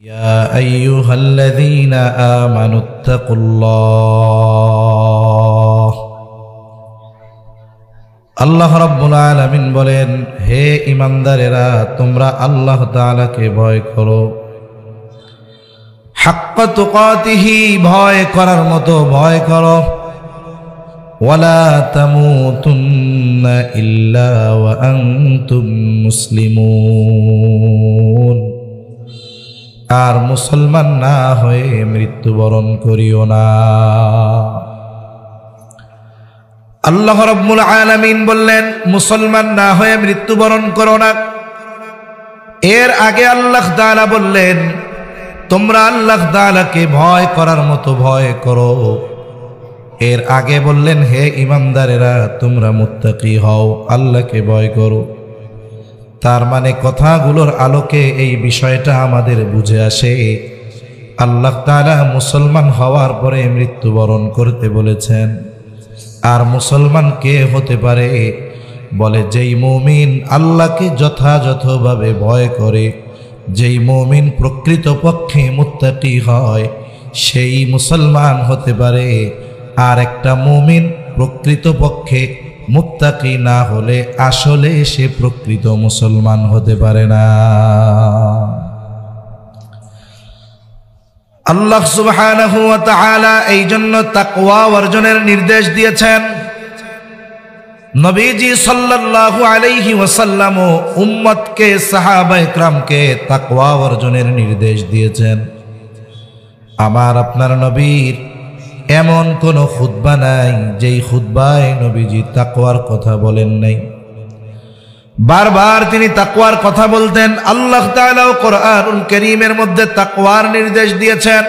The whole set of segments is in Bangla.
يا أيها الذين آمنوا اتقوا الله আল্লাহ রাব্বুল আলামিন বলেন, হে ঈমানদারেরা, তোমরা আল্লাহ তাআলাকে ভয় করো। হাক্কা তুকাতিহি, ভয় করার মতো ভয় করো। ওয়ালা তামুতুন্না ইল্লা ওয়া আনতুম মুসলিমুন, আর মুসলমান না হয়ে মৃত্যুবরণ করিও না। আল্লাহ রাব্বুল আলামিন বললেন, মুসলমান না হয়ে মৃত্যুবরণ করো না। এর আগে আল্লাহ তাআলা বললেন, তোমরা আল্লাহ তাআলাকে ভয় করার মতো ভয় করো। এর আগে বললেন, হে ঈমানদারেরা, তোমরা মুত্তাকি হও, আল্লাহকে ভয় করো। তার মানে কথাগুলোর আলোকে এই বিষয়টা আমাদের বুঝে আসে, আল্লাহ তাআলা মুসলমান হওয়ার পরে মৃত্যুবরণ করতে বলেছেন। আর মুসলমান কে হতে পারে? বলে, যেই মুমিন আল্লাহকে যথাযথভাবে ভয় করে, যেই মুমিন প্রকৃতপক্ষে মুত্তাকি হয়, সেই মুসলমান হতে পারে। আর একটা মুমিন প্রকৃতপক্ষে মুত্তাকি না হলে আসলে সে প্রকৃত মুসলমান হতে পারে না। আল্লাহ সুবহানাহু ওয়া তাআলা এই জন্য তাকওয়া অর্জনের নির্দেশ দিয়েছেন। নবীজি সাল্লাল্লাহু আলাইহি ওয়াসাল্লাম উম্মতকে, সাহাবায়ে কেরামকে তাকওয়া অর্জনের নির্দেশ দিয়েছেন। আমার আপনার নবীর এমন কোন খুতবা নাই যেই খুতবায় নবীজি তাকওয়ার কথা বলেন নাই। বারবার তিনি তাকওয়ার কথা বলতেন। আল্লাহ তাআলা কোরআনুল কারীমের মধ্যে তাকওয়ার নির্দেশ দিয়েছেন।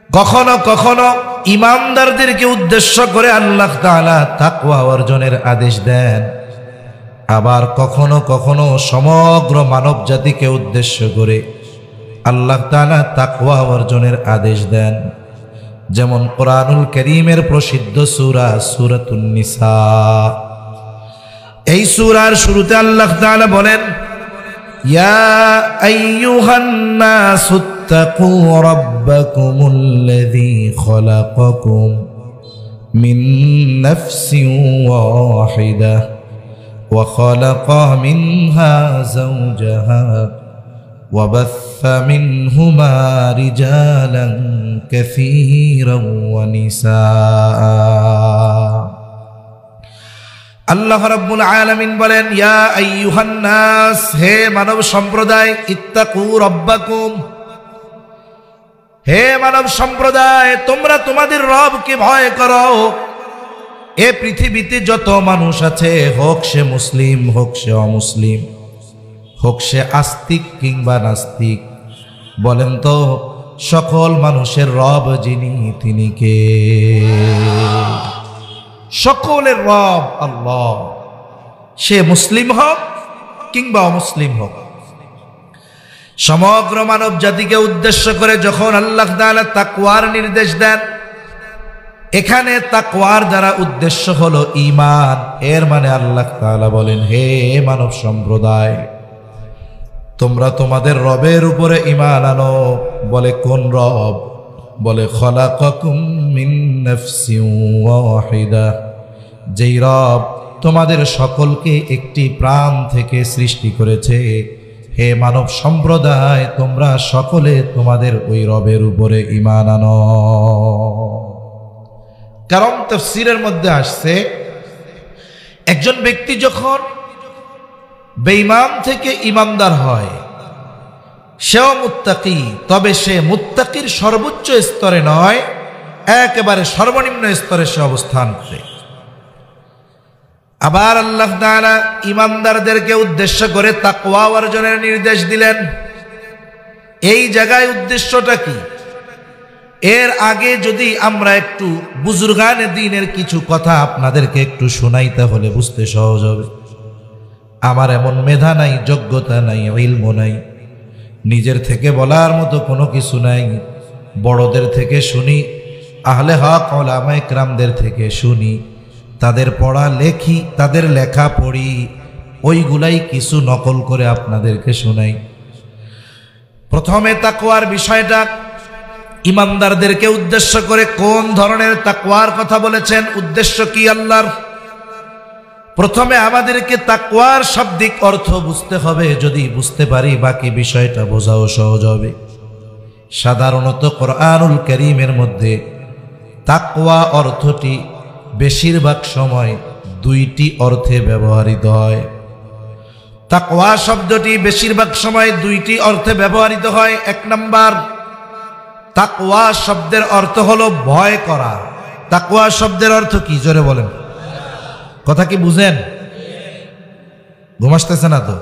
কখনো কখনো ঈমানদারদেরকে উদ্দেশ্য করে আল্লাহ তাআলা তাকওয়া অর্জনের আদেশ দেন, আবার কখনো কখনো সমগ্র মানব জাতিকে উদ্দেশ্য করে আল্লাহ তাআলা তাকওয়া অর্জনের আদেশ দেন। যেমন কোরআনুল কারীমের প্রসিদ্ধ সূরা সূরাতুন নিসা, এই সূরার শুরুতে আল্লাহ তাআলা বলেন, ইয়া আইয়ুহান নাসুত্তাকু রাব্বাকুমুল্লাযী খালাকাকুম মিন নাফসিন ওয়াহিদাহ ওয়া খালাকা মিনহা যাওজাহা وبث منهما رجالا كثيرا ونساء। আল্লাহ রাব্বুল আলামিন বলেন, ইয়া আইয়ুহান নাস, হে মানব সম্প্রদায়, ইত্তাকু রাব্বাকুম, হে মানব সম্প্রদায়, তোমরা তোমাদের রবকে ভয় করো। এ পৃথিবীতে যত মানুষ আছে, হোক সে মুসলিম, হোক সে অমুসলিম, হোক সে আস্তিক কিংবা নাস্তিক, বলেন তো সকল মানুষের রব যিনি, তিনি কে? সকলের রব আল্লাহ। সে মুসলিম হোক কিংবা অমুসলিম হোক, সমগ্র মানব জাতিকে উদ্দেশ্য করে যখন আল্লাহ তাআলা তাকওয়ার নির্দেশ দেন, এখানে তাকওয়ার দ্বারা উদ্দেশ্য হলো ঈমান। এর মানে আল্লাহ তাআলা বলেন, হে মানব সম্প্রদায়, তোমরা তোমাদের রবের উপরে ঈমান আনো। বলে, কোন রব? বলে, খলাকাকুম মিন নাফসিন ওয়াহিদা, যেই রব তোমাদের সকলকে একটি প্রাণ থেকে সৃষ্টি করেছে। হে মানব সম্প্রদায়, তোমরা সকলে তোমাদের ওই রবের উপরে ঈমান আনো। কারণ তাফসীরের মধ্যে আসছে, একজন ব্যক্তি যখন বেঈমান থেকে ঈমানদার হয়, সেও মুত্তাকি, তবে সে মুত্তাকির সর্বোচ্চ স্তরে নয়, একেবারে সর্বনিম্ন স্তরে সে অবস্থান করে। আবার আল্লাহ তাআলা ঈমানদারদেরকে উদ্দেশ্য করে তাকওয়া অর্জনের নির্দেশ দিলেন। এই জায়গায় উদ্দেশ্যটা কি? এর আগে যদি আমরা একটু বুজুর্গানে দ্বীনের কিছু কথা আপনাদেরকে একটু শোনাই, তাহলে বুঝতে সহজ হবে। আমার এমন মেধা নাই, যোগ্যতা নাই, ইলম নাই, নিজের থেকে বলার মতো কোনো কিছু নাই। বড়দের থেকে শুনি, আহলে হক উলামায়ে কেরামদের থেকে শুনি, তাদের পড়া লেখি, তাদের লেখা পড়ি, ওইগুলাই কিছু নকল করে আপনাদেরকে শোনাই। প্রথমে তাকওয়ার বিষয়টা ইমানদারদেরকে উদ্দেশ্য করে কোন ধরনের তাকওয়ার কথা বলেছেন, উদ্দেশ্য কি আল্লাহর। প্রথমে আমাদেরকে তাকওয়ার শাব্দিক অর্থ বুঝতে হবে, যদি বুঝতে পারি বাকি বিষয়টা বোঝাও সহজ হবে। সাধারণত কোরআনুল কারীমের মধ্যে তাকওয়া অর্থটি বেশিরভাগ সময় দুইটি অর্থে ব্যবহৃত হয়। তাকওয়া শব্দটি বেশিরভাগ সময় দুইটি অর্থে ব্যবহৃত হয়। এক নাম্বার, তাকওয়া শব্দের অর্থ হলো ভয় করা। তাকওয়া শব্দের অর্থ কি জোরে বলেন, কথা কি বুঝেন? ঘুম আসতেছে না তো?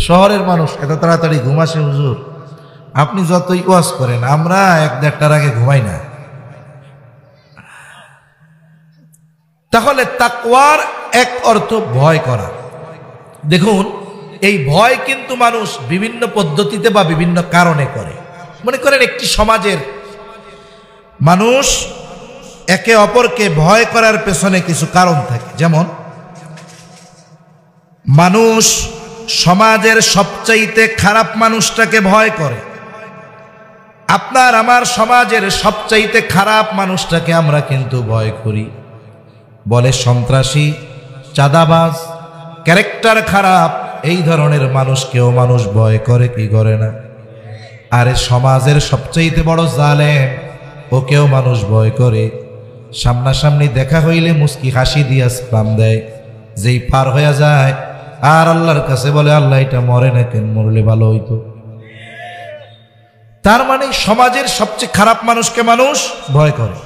শহরের মানুষ এত তাড়াতাড়ি ঘুম আসে হুজুর? আপনি যতই ওয়াজ করেন, আমরা 1-1:30টার আগে ঘুমাই না। তাহলে তাকওয়ার এক অর্থ ভয় করা। দেখুন, এই ভয় কিন্তু মানুষ বিভিন্ন পদ্ধতিতে বা বিভিন্ন কারণে করে। মনে করেন একটি সমাজের মানুষ একে অপরকে ভয় করার পেছনে কিছু কারণ থাকে। যেমন মানুষ সমাজের সবচাইতে খারাপ মানুষটাকে ভয় করে। আপনার আমার সমাজের সবচাইতে খারাপ মানুষটাকে আমরা কিন্তু ভয় করি। বলে সন্ত্রাসী, চাঁদাবাজ, ক্যারেক্টার খারাপ, এই ধরনের মানুষকেও মানুষ ভয় করে কি করে না? আরে সমাজের সবচাইতে বড় জালেম, ওকেও মানুষ ভয় করে। সামনাসামনি দেখা হইলে মুস্কি হাসি দিয়া সালাম দেয়, যেই পার হয়ে যায় আর আল্লাহর কাছে বলে আল্লাহ এটা মরে না কেন, মরলে ভালো হইতো। তার মানে সমাজের সবচেয়ে খারাপ মানুষকে মানুষ ভয় করে।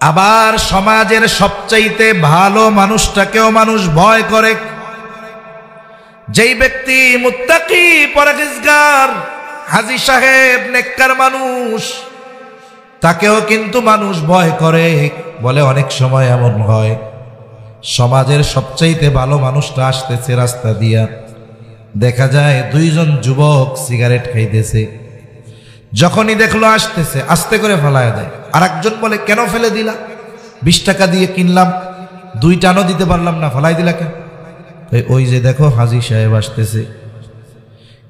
আবার সমাজের সবচাইতে ভালো মানুষটাকেও মানুষ ভয় করে। যেই ব্যক্তি মুত্তাকি, পরহেজগার, হাজী সাহেব, নেককার মানুষ, তাকেও কিন্তু মানুষ ভয় করে। বলে অনেক সময় এমন হয়, সমাজের সবচাইতে ভালো মানুষটা আসতেছে রাস্তা দিয়া, দেখা যায় দুইজন যুবক সিগারেট খাইতেছে। যখনই দেখলো আসতেছে, আস্তে করে ফেলায় দেয়। আর একজন বলে কেন ফেলে দিলা? 20 টাকা দিয়ে কিনলাম, 2 টানও দিতে পারলাম না, ফেলাই দিলা কেন? ওই যে দেখো হাজী সাহেব আসতেছে।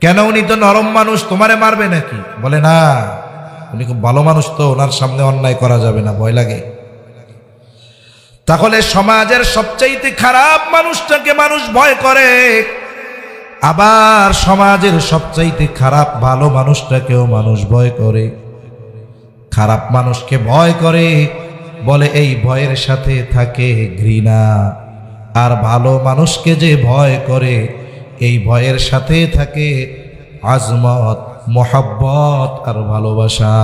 কেন? উনি তো নরম মানুষ, তোমারে মারবে নাকি? বলে না, উনি খুব ভালো মানুষ, তো ওনার সামনে অন্যায় করা যাবে না, ভয় লাগে। তাহলে সমাজের সবচাইতে খারাপ মানুষটাকে মানুষ ভয় করে। আবার সমাজের সবচাইতে খারাপ ভালো মানুষটাকেও মানুষ ভয় করে। খারাপ মানুষকে ভয় করে, বলে এই ভয়ের সাথে থাকে ঘৃণা। আর ভালো মানুষকে যে ভয় করে, এই ভয়ের সাথে থাকে আজমত, মোহাব্বত আর ভালোবাসা।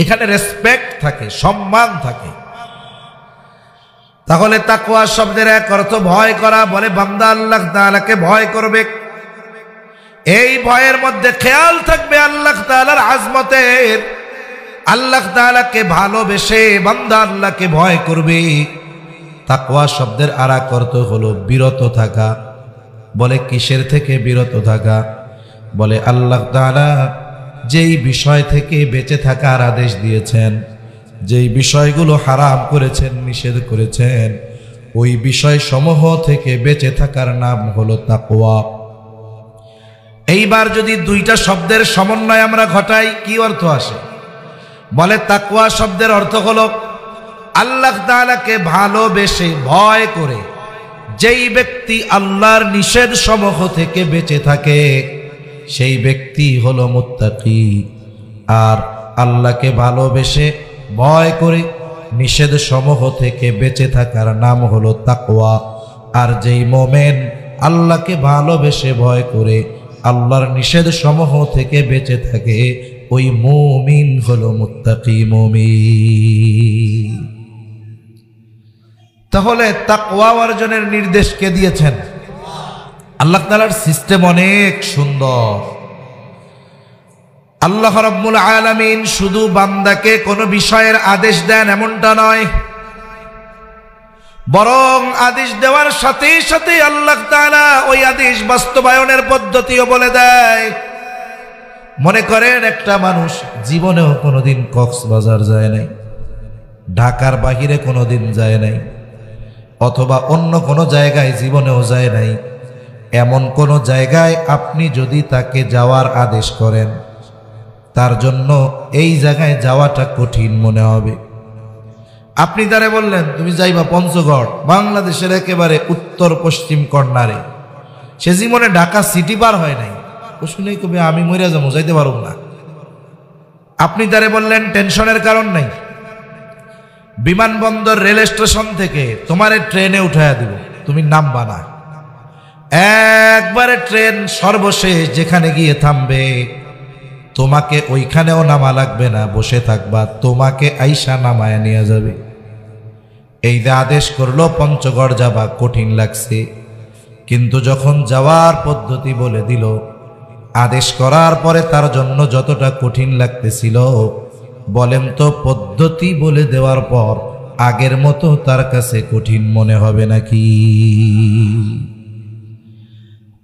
এখানে রেসপেক্ট থাকে, সম্মান থাকে। তাহলে তাকওয়া শব্দের এক অর্থ ভয় করা। বলে বান্দা আল্লাহ তাআলাকে ভয় করবে, এই ভয়ের মধ্যে খেয়াল থাকবে আল্লাহ তাআলার আজমতের। আল্লাহ তাআলাকে ভালোবেসে বান্দা আল্লাহকে ভয় করবে। তাকওয়া শব্দের আর এক অর্থ হলো বিরত থাকা। বলে কিসের থেকে বিরত থাকা? বলে আল্লাহ তাআলা যেই বিষয় থেকে বেঁচে থাকার আদেশ দিয়েছেন, যেই বিষয়গুলো হারাম করেছেন, নিষেধ করেছেন, ওই বিষয় সমূহ থেকে বেঁচে থাকার নাম হলো তাকওয়া। এইবার যদি দুইটা শব্দের সমন্বয় আমরা ঘটাই, কি অর্থ আসে? বলে তাকওয়া শব্দের অর্থ হলো আল্লাহ তাআলাকে ভালোবেসে ভয় করে যেই ব্যক্তি আল্লাহর নিষেধ সমূহ থেকে বেঁচে থাকে, সেই ব্যক্তি হলো মুত্তাকি। আর আল্লাহকে ভালোবেসে ভয় করে নিষেধ সমূহ থেকে বেঁচে থাকার নাম হলো তাকওয়া। আর যেই মোমেন আল্লাহকে ভালোবেসে ভয় করে আল্লাহর নিষেধ সমূহ থেকে বেঁচে থাকে, ওই মুমিন হলো মুত্তাকি মুমিন। তাহলে তাকওয়া অর্জনের নির্দেশ কে দিয়েছেন? আল্লাহ তাআলার সিস্টেম অনেক সুন্দর। আল্লাহ রাব্বুল আলামিন শুধু বান্দাকে কোনো বিষয়ের আদেশ দেন এমনটা নয়, বরং আদেশ দেওয়ার সাথে সাথে আল্লাহ তাআলা ওই আদেশ বাস্তবায়নের পদ্ধতিও বলে দেয়। মনে করেন একটা মানুষ জীবনেও কোনোদিন কক্সবাজার যায় নাই, ঢাকার বাহিরে কোনোদিন যায় নাই, অথবা অন্য কোনো জায়গায় জীবনেও যায় নাই, এমন কোন জায়গায় আপনি যদি তাকে যাওয়ার আদেশ করেন, তার জন্য এই জায়গায় যাওয়াটা কঠিন মনে হবে। আপনি তারে বললেন তুমি যাইবা পঞ্চগড়, বাংলাদেশের একেবারে উত্তর পশ্চিম কর্নারে, সে জীবনে ঢাকা সিটি পার হয় নাই, ও শুনেই কবি আমি মরে যাবো, যাইতে পারব না। আপনি তারে বললেন টেনশনের কারণ নাই, বিমানবন্দর রেল স্টেশন থেকে তোমারে ট্রেনে উঠাইয়া দিব, তুমি নামবা না, একবারে ট্রেন সর্বশেষ যেখানে গিয়ে থামবে তোমাকে ওইখানেও নামা লাগবে না, বসে থাকবা, তোমাকে আইসা নামায় নিয়ে যাবে। এই যে আদেশ করলো পঞ্চগড় যাবা, কঠিন লাগছে, কিন্তু যখন যাওয়ার পদ্ধতি বলে দিল, আদেশ করার পরে তার জন্য যতটা কঠিন লাগতেছিল, বলেন তো পদ্ধতি বলে দেওয়ার পর আগের মতো তার কাছে কঠিন মনে হবে নাকি?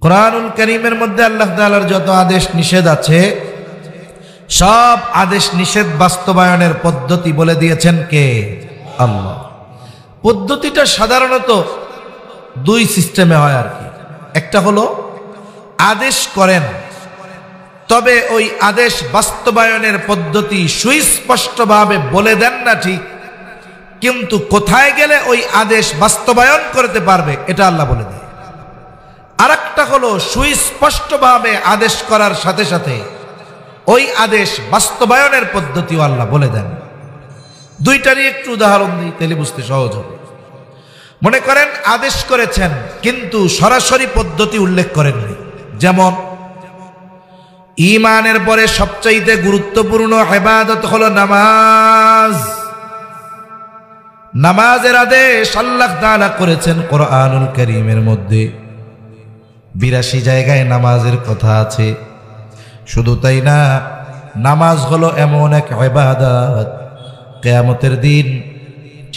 কোরআনুল কারীমের মধ্যে আল্লাহ তাআলার যত আদেশ নিষেধ আছে, সব আদেশ নিষেধ বাস্তবায়নের পদ্ধতি বলে দিয়েছেন কে? আল্লাহ। পদ্ধতিটা সাধারণত দুই সিস্টেমে হয় আর কি। একটা হলো আদেশ করেন, তবে ওই আদেশ বাস্তবায়নের পদ্ধতি সুস্পষ্টভাবে বলে দেন না ঠিক, কিন্তু কোথায় গেলে ওই আদেশ বাস্তবায়ন করতে পারবে এটা আল্লাহ বলে দেয়। আর একটা হলো সুস্পষ্টভাবে আদেশ করার সাথে সাথে ওই আদেশ বাস্তবায়নের পদ্ধতিও আল্লাহ বলে দেন। দুইটারই একটু উদাহরণ দিই, তাহলে বুঝতে সহজ হবে। মনে করেন আদেশ করেছেন কিন্তু সরাসরি পদ্ধতি উল্লেখ করেননি, যেমন ঈমানের পরে সবচাইতে গুরুত্বপূর্ণ ইবাদত হলো নামাজ। নামাজের আদেশ আল্লাহ তাআলা করেছেন কোরআনুল কারীমের মধ্যে, 82 জায়গায় নামাজের কথা আছে। শুধু তাই না, নামাজ হলো এমন এক ইবাদত, কিয়ামতের দিন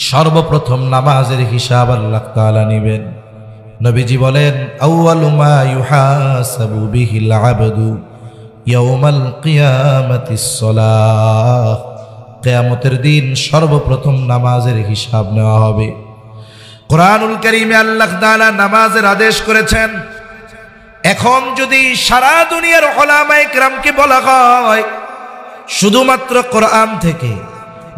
সর্বপ্রথম নামাজের হিসাব আল্লাহ তাআলা নেবেন। নবীজি বলেন আউয়ালু মা ইউহাসাবু বিহিল আবদু ইয়াউমাল কিয়ামাতিস সালাহ। কিয়ামতের দিন সর্বপ্রথম নামাজের হিসাব নেওয়া হবে। কোরআনুল কারীমে আল্লাহ তাআলা নামাজের আদেশ করেছেন। এখন যদি সারা দুনিয়ার উলামায়ে কেরামকে বলা হয় শুধুমাত্র কোরআন থেকে,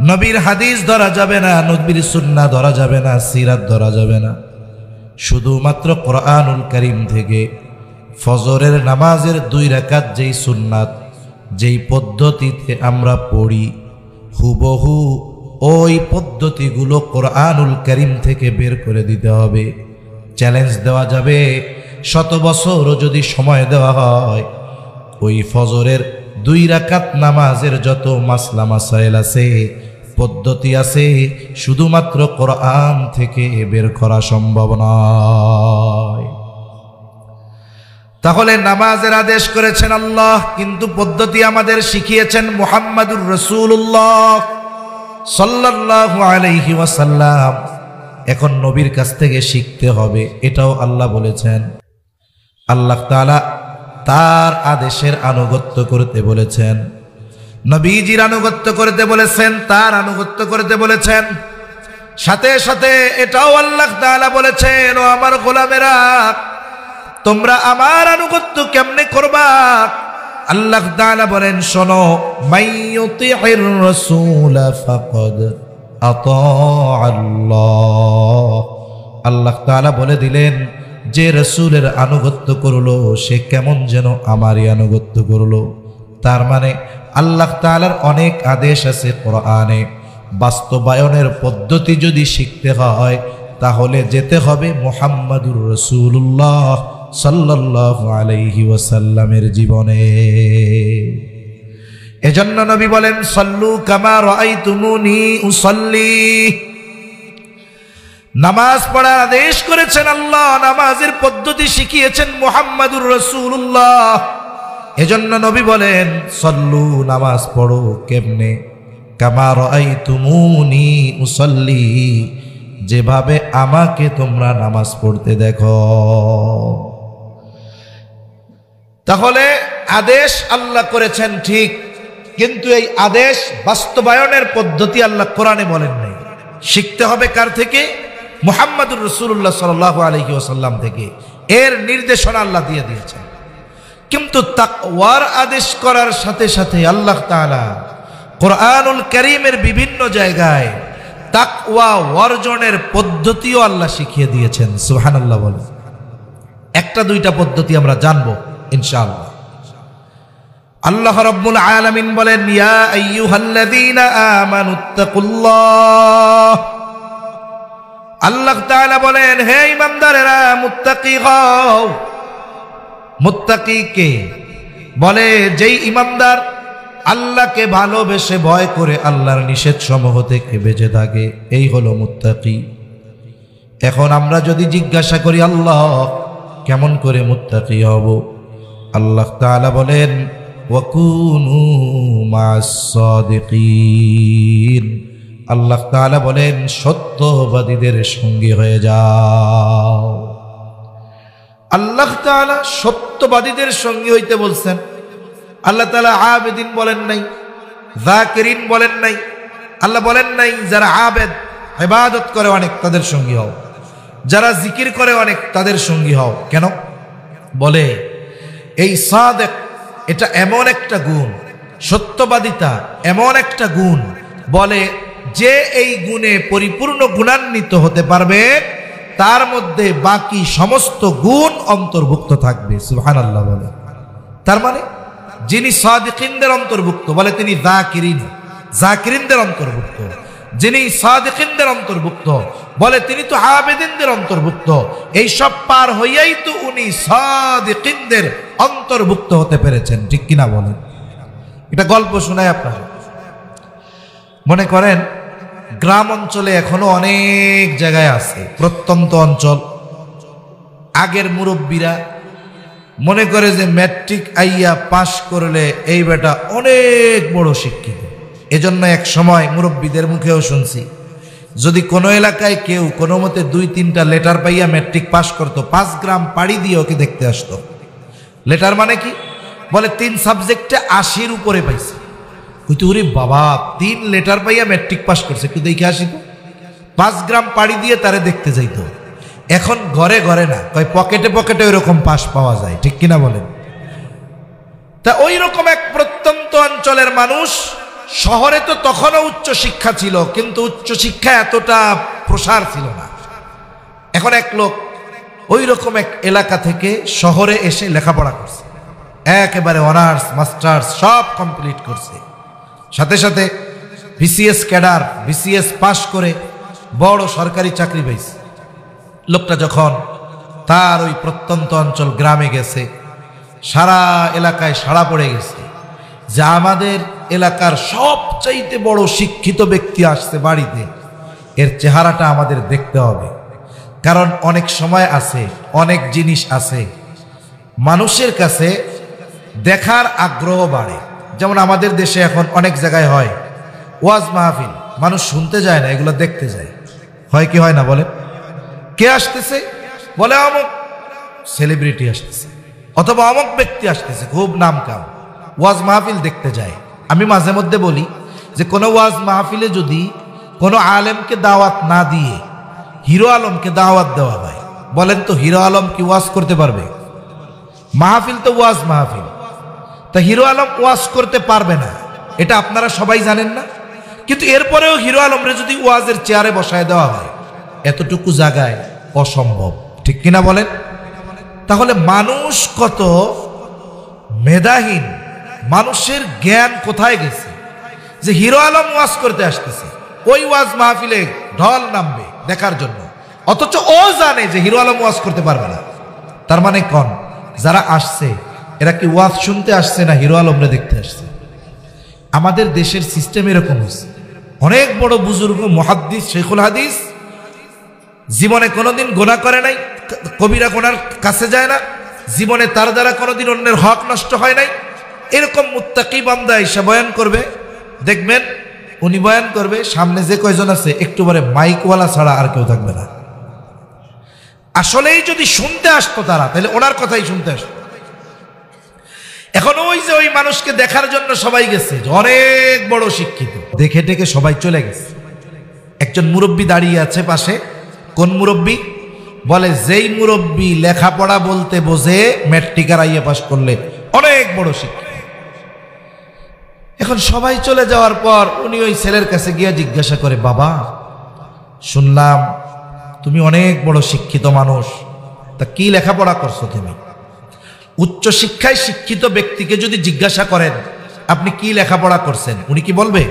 নবীর হাদিস ধরা যাবে না, নবীর সুন্নাহ ধরা যাবে না, সিরাত ধরা যাবে না, শুধুমাত্র কোরআনুল কারীম থেকে ফজরের নামাজের 2 রাকাত যেই সুন্নাত, যেই পদ্ধতিতে আমরা পড়ি, হুবহু ওই পদ্ধতিগুলো কোরআনুল কারীম থেকে বের করে দিতে হবে। চ্যালেঞ্জ দেওয়া যাবে, 100 বছরও যদি সময় দেওয়া হয়, ওই ফজরের 2 রাকাত নামাজের যত মাসলা মাসাইল আছে, পদ্ধতি আছে, শুধুমাত্র কোরআন থেকে বের করা সম্ভব নয়। তাহলে নামাজের আদেশ করেছেন আল্লাহ, কিন্তু পদ্ধতি আমাদের শিখিয়েছেন মুহাম্মাদুর রাসূলুল্লাহ সাল্লাল্লাহু আলাইহি ওয়াসাল্লাম। এখন নবীর কাছ থেকে শিখতে হবে, এটাও আল্লাহ বলেছেন। আল্লাহ তাআলা তার আদেশের আনুগত্য করতে বলেছেন, নবীজির আনুগত্য করতে বলেছেন, তার আনুগত্য করতে বলেছেন। সাথে সাথে এটাও আল্লাহ তাআলা বলেছেন, ও আমার গোলামেরা, তোমরা আমার আনুগত্য কেমনে করবা? আল্লাহ তাআলা বলেন, শোনো, মাইয়ুতিহির রাসূল ফাকাদ আতাআল্লাহ। আল্লাহ তাআলা বলে দিলেন, যে রাসূলের আনুগত্য করলো সে কেমন যেন আমারই আনুগত্য করলো। তার মানে আল্লাহ তাআলার অনেক আদেশ আছে কোরআনে, বাস্তবায়নের পদ্ধতি যদি শিখতে হয় তাহলে যেতে হবে মুহাম্মাদুর রাসূলুল্লাহ সাল্লাল্লাহু আলাইহি ওয়াসাল্লামের জীবনে। এজন্য নবী বলেন, সাল্লু কামা রাআইতুমুনি উসাল্লি। নামাজ পড়ার আদেশ করেছেন আল্লাহ, নামাজের পদ্ধতি শিখিয়েছেন মুহাম্মাদুর রাসূলুল্লাহ। এজন্য নবী বলেন, সল্লু, নামাজ পড়ো কেমনে? কামা রাআইতুমুনি উসাল্লি, যেভাবে আমাকে তোমরা নামাজ পড়তে দেখো। তাহলে আদেশ আল্লাহ করেছেন ঠিক, কিন্তু এই আদেশ বাস্তবায়নের পদ্ধতি আল্লাহ কোরআনে বলেন নাই। শিখতে হবে কার থেকে? মুহাম্মাদুর রাসূলুল্লাহ সাল্লাল্লাহু আলাইহি ওয়াসাল্লাম থেকে। এর নির্দেশনা আল্লাহ দিয়ে দিয়েছেন। কিন্তু তাকওয়ার আদেশ করার সাথে সাথে আল্লাহ তাআলা কোরআনুল কারীমের বিভিন্ন জায়গায় তাকওয়া অর্জনের পদ্ধতিও আল্লাহ শিখিয়ে দিয়েছেন। সুবহানাল্লাহ বলেন। একটা দুইটা পদ্ধতি আমরা জানবো ইনশাআল্লাহ। আল্লাহ রাব্বুল আলামিন বলেন, ইয়া আইয়ুহাল্লাযীনা আমানুত্তাকুল্লাহ। আল্লাহ তাআলা বলেন, হে ঈমানদারেরা মুত্তাকি হও। মুত্তাকি কে? বলে যেই ঈমানদার আল্লাহকে ভালোবেসে ভয় করে আল্লাহর নিষেধ সমূহ থেকে বেঁচে থাকে, এই হলো মুত্তাকি। এখন আমরা যদি জিজ্ঞাসা করি আল্লাহ কেমন করে মুত্তাকি হব, আল্লাহ তাআলা বলেন ওয়াকুনু মা'আস সাদিকিন। আল্লাহ তাআলা বলেন সত্যবাদীদের সঙ্গী হয়ে যাও। আল্লাহ তাআলা সত্যবাদীদের সঙ্গী হইতে বলছেন। আল্লাহ তাআলা আবেদিন বলেন নাই, যাকিরিন বলেন নাই। আল্লাহ বলেন নাই যারা আবেদ ইবাদত করে অনেক তাদের সঙ্গী হও, যারা জিকির করে অনেক তাদের সঙ্গী হও। কেন? বলে এই সাদেক এটা এমন একটা গুণ, সত্যবাদিতা এমন একটা গুণ, বলে যে এই গুণে পরিপূর্ণ গুণান্বিত হতে পারবে তার মধ্যে বাকি সমস্ত গুণ অন্তর্ভুক্ত থাকবে। সুবহানাল্লাহ বলে। তার মানে যিনি সাদিকিনদের অন্তর্ভুক্ত, বলে তিনি যাকিরিন, যাকিরিনদের অন্তর্ভুক্ত। যিনি সাদিকিনদের অন্তর্ভুক্ত, বলে তিনি তো আবেদিনদের অন্তর্ভুক্ত। এই সব পার হইয়াই তো উনি সাদিকিনদের অন্তর্ভুক্ত হতে পেরেছেন। ঠিক কিনা বলেন? এটা গল্প শোনায় আপনার। মনে করেন গ্রাম অঞ্চলে এখনো অনেক জায়গায় আছে, প্রত্যন্ত অঞ্চল। আগের মুরব্বীরা মনে করে যে ম্যাট্রিক আইয়া পাশ করলে এই বেটা অনেক বড় শিক্ষিত। এজন্য এক সময় মুরব্বীদের মুখেও শুনছি, যদি কোনো এলাকায় কেউ কোনো মতে 2-3টা লেটার পাইয়া ম্যাট্রিক পাশ করতো, 5 গ্রাম পাড়ি দিয়ে ওকে দেখতে আসতো। লেটার মানে কি? বলে 3 সাবজেক্টে 80-র উপরে পাইছে। কইতো ওরে বাবা, 3 লেটার পাইয়া ম্যাট্রিক পাস করছে, একটু দেখে আসি তো। 5 গ্রাম পাড়ি দিয়ে তারে দেখতে যাইতো। এখন ঘরে ঘরে না, কয় পকেটে পকেটে ওইরকম পাস পাওয়া যায়। ঠিক কিনা বলেন? তা ওই রকম এক প্রত্যন্ত অঞ্চলের মানুষ, শহরে তো তখনও উচ্চ শিক্ষা ছিল, কিন্তু উচ্চ শিক্ষা এতটা প্রসার ছিল না। এখন এক লোক ওই রকম এক এলাকা থেকে শহরে এসে লেখাপড়া করছে, একেবারে অনার্স মাস্টার্স সব কমপ্লিট করছে। সাথে সাথে বিসিএস ক্যাডার, বিসিএস পাশ করে বড় সরকারি চাকরি পাইছে। লোকটা যখন তার ওই প্রত্যন্ত অঞ্চল গ্রামে গেছে, সারা এলাকায় সাড়া পড়ে গেছে যে আমাদের এলাকার সবচাইতে বড় শিক্ষিত ব্যক্তি আসছে বাড়িতে, এর চেহারাটা আমাদের দেখতে হবে। কারণ অনেক সময় আছে, অনেক জিনিস আছে মানুষের কাছে দেখার আগ্রহ বাড়ে। যেমন আমাদের দেশে এখন অনেক জায়গায় হয় ওয়াজ মাহফিল, মানুষ শুনতে যায় না, এগুলো দেখতে যায়। হয় কি হয় না বলে? কে আসতেছে? বলে অমুক সেলিব্রিটি আসতেছে, অথবা অমুক ব্যক্তি আসতেছে, খুব নাম কাম, ওয়াজ মাহফিল দেখতে যায়। আমি মাঝে মধ্যে বলি যে কোনো ওয়াজ মাহফিলে যদি কোনো আলেমকে দাওয়াত না দিয়ে হিরো আলমকে দাওয়াত দেওয়া হয়, বলেন তো হিরো আলম কি ওয়াজ করতে পারবে? মাহফিল তো ওয়াজ মাহফিল, তা হিরো আলম ওয়াজ করতে পারবে না, এটা আপনারা সবাই জানেন না? কিন্তু এরপরেও হিরো আলমরে যদি ওয়াজের চেয়ারে বসায় দেওয়া হয়, এতটুকু জায়গায় অসম্ভব। ঠিক কিনা বলেন? তাহলে মানুষ কত মেধাহীন, মানুষের জ্ঞান কোথায় গেছে যে হিরো আলম ওয়াজ করতে আসতেছে, ওই ওয়াজ মাহফিলে ঢল নামবে দেখার জন্য, অথচ ও জানে যে হিরো আলম ওয়াজ করতে পারবে না। তার মানে কোন যারা আসছে এরা কি ওয়াজ শুনতে আসছে না হিরো আলমরে দেখতে আসছে? আমাদের দেশের সিস্টেম এরকম হচ্ছে। অনেক বড় বুজুর্গ মুহাদ্দিস শেখুল হাদিস জীবনে কোনোদিন গুনাহ করে নাই, কবিরা গুনার কাছে যায় না, জীবনে তার দ্বারা কোনোদিন অন্যের হক নষ্ট হয় নাই, এরকম মুত্তাকি বান্দা এসে বয়ান করবে, দেখবেন উনি বয়ান করবে, সামনে যে কয়জন আছে একটু পরে মাইকওয়ালা ছাড়া আর কেউ থাকবে না। আসলেই যদি শুনতে আসতো তারা, তাহলে ওনার কথাই শুনতে আসতো। এখন ওই যে ওই মানুষকে দেখার জন্য সবাই গেছে, অনেক বড় শিক্ষিত, দেখে টেকে সবাই চলে গেছে। একজন মুরব্বী দাঁড়িয়ে আছে পাশে। কোন মুরব্বী? বলে যেই মুরব্বী লেখাপড়া বলতে বোঝে ম্যাট্রিক আর আইএ পাস করলে অনেক বড় শিক্ষা। এখন সবাই চলে যাওয়ার পর উনি ওই ছেলের কাছে গিয়ে জিজ্ঞাসা করে, বাবা শুনলাম তুমি অনেক বড় শিক্ষিত মানুষ, তা কি লেখাপড়া করছো তুমি? উচ্চ শিক্ষায় শিক্ষিত ব্যক্তিকে যদি জিজ্ঞাসা করেন আপনি কি লেখাপড়া করছেন, উনি কি বলবে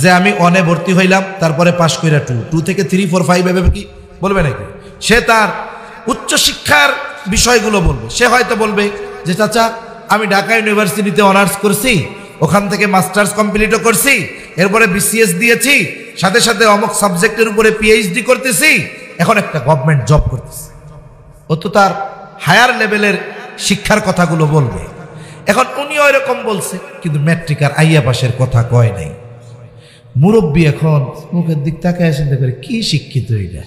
যে আমি অনে ভর্তি হইলাম তারপরে পাশ কইরা 2 থেকে 3 4 5 এভাবে কি বলবে নাকি? সে তার উচ্চ শিক্ষার বিষয়গুলো বলবে। সে হয়তো বলবে যে চাচা আমি ঢাকা ইউনিভার্সিটিতে অনার্স করছি, ওখান থেকে মাস্টার্স কমপ্লিটও করছি, এরপরে বিসিএস দিয়েছি, সাথে সাথে অমুক সাবজেক্টের উপরে পিএইচডি করতেছি, এখন একটা গভর্নমেন্ট জব করতেছি। ও তো তার হায়ার লেভেলের শিক্ষার কথাগুলো বলবে। এখন উনিও এরকম বলছে, কিন্তু ম্যাট্রিক আর আইয়া পাশের কথা কয় নাই। মুরব্বী এখন মুখের দিক তাকায় চিন্তা করে কি শিক্ষিত এটা।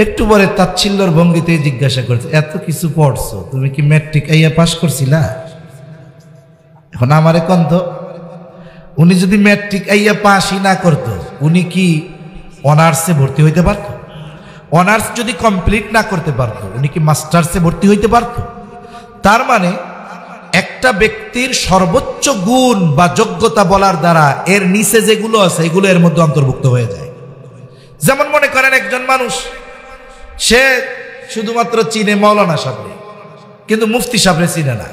একটু পরে তাচ্ছিল্যর ভঙ্গিতে জিজ্ঞাসা করছে, এত কিছু পড়ছো, তুমি কি ম্যাট্রিক আইয়া পাস করছিলা? এখন আমারে কন্ত উনি যদি ম্যাট্রিক আইয়া পাসই না করতো, উনি কি অনার্সে ভর্তি হইতে পারত? অনার্স যদি কমপ্লিট না করতে পারতো, উনি কি মাস্টার্সে ভর্তি হইতে পারত? তার মানে একটা ব্যক্তির সর্বোচ্চ গুণ বা যোগ্যতা বলার দ্বারা এর নিচে যেগুলো আছে এগুলো এর মধ্যে অন্তর্ভুক্ত হয়ে যায়। যেমন মনে করেন একজন মানুষ, সে শুধুমাত্র চিনে মৌলানা সাহেব, কিন্তু মুফতি সাহেবরে চিনে না।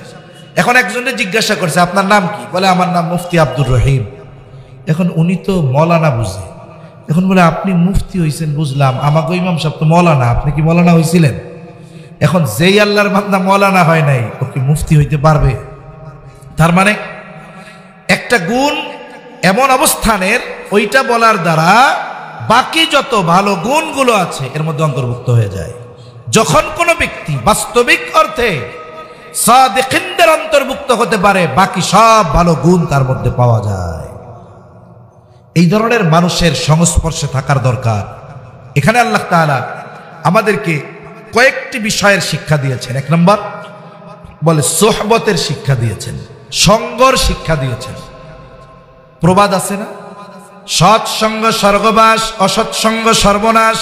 এখন একজনে জিজ্ঞাসা করছে আপনার নাম কি? বলে আমার নাম মুফতি আব্দুর রহিম। এখন উনি তো মৌলানা বুঝে, এখন বলে আপনি মুফতি হইছেন বুঝলাম, আমাকে ইমাম সাহেব তো মৌলানা, আপনি কি মৌলানা হইছিলেন? এখন যেই আল্লাহর বান্দা মৌলানা হয় নাই, ও কি মুফতি হইতে পারবে? তার মানে একটা গুণ এমন অবস্থানের, ওইটা বলার দ্বারা বাকি যত ভালো গুণগুলো আছে এর মধ্যে অন্তর্ভুক্ত হয়ে যায়। যখন কোনো ব্যক্তি বাস্তবিক অর্থে সাদিকিনদের অন্তর্ভুক্ত হতে পারে, বাকি সব ভালো গুণ তার মধ্যে পাওয়া যায়। এই ধরনের মানুষের সংস্পর্শে থাকার দরকার। এখানে আল্লাহ তাআলা আমাদেরকে কয়েকটি বিষয়ের শিক্ষা দিয়েছেন। এক নম্বর বলে সোহবতের শিক্ষা দিয়েছেন, সঙ্গর শিক্ষা দিয়েছেন। প্রবাদ আছে না, সৎসঙ্গ স্বর্গবাস, অসৎসঙ্গ সর্বনাশ,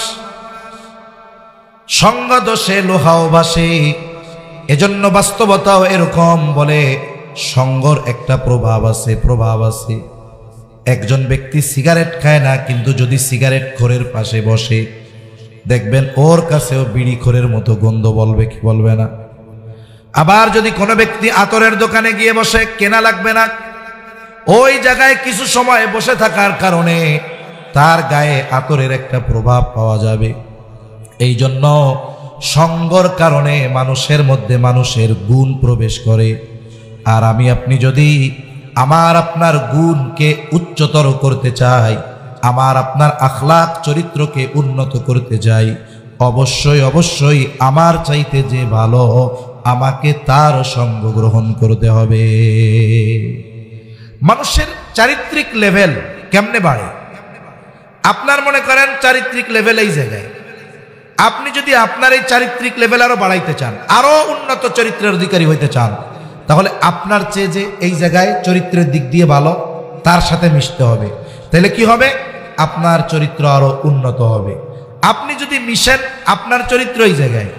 সঙ্গ দোষে লোহাও ভাসে। এজন্য বাস্তবতাও এরকম, বলে সঙ্গর একটা প্রভাব আছে। একজন ব্যক্তি সিগারেট খায় না, কিন্তু যদি সিগারেট খোরের পাশে বসে দেখবেন ওর কাছেও বিড়ি খোরের মতো গন্ধ বলবে কি বলবে না? আবার যদি কোনো ব্যক্তি আতরের দোকানে গিয়ে বসে, কেনা লাগবে না, ওই জায়গায় কিছু সময় বসে থাকার কারণে তার গায়ে আতরের একটা প্রভাব পাওয়া যাবে। এই জন্য সঙ্গর কারণে মানুষের মধ্যে মানুষের গুণ প্রবেশ করে। আর আমি আপনি যদি আমার আপনার গুণকে উচ্চতর করতে চাই, আমার আপনার আখলাক চরিত্রকে উন্নত করতে চাই, অবশ্যই আমার চাইতে যে ভালো, আমাকে তার সঙ্গ গ্রহণ করতে হবে। মানুষের চারিত্রিক লেভেল কেমনে বাড়ে? আপনার মনে করেন চারিত্রিক লেভেল এই জায়গায়, আপনি যদি আপনার এই চারিত্রিক লেভেল আরো বাড়াইতে চান, আরো উন্নত চরিত্রের অধিকারী হইতে চান, তাহলে আপনার চেয়ে যে এই জায়গায় চরিত্রের দিক দিয়ে ভালো, তার সাথে মিশতে হবে। তাহলে কি হবে? আপনার চরিত্র আরো উন্নত হবে। আপনি যদি মিশেন আপনার চরিত্র এই জায়গায়,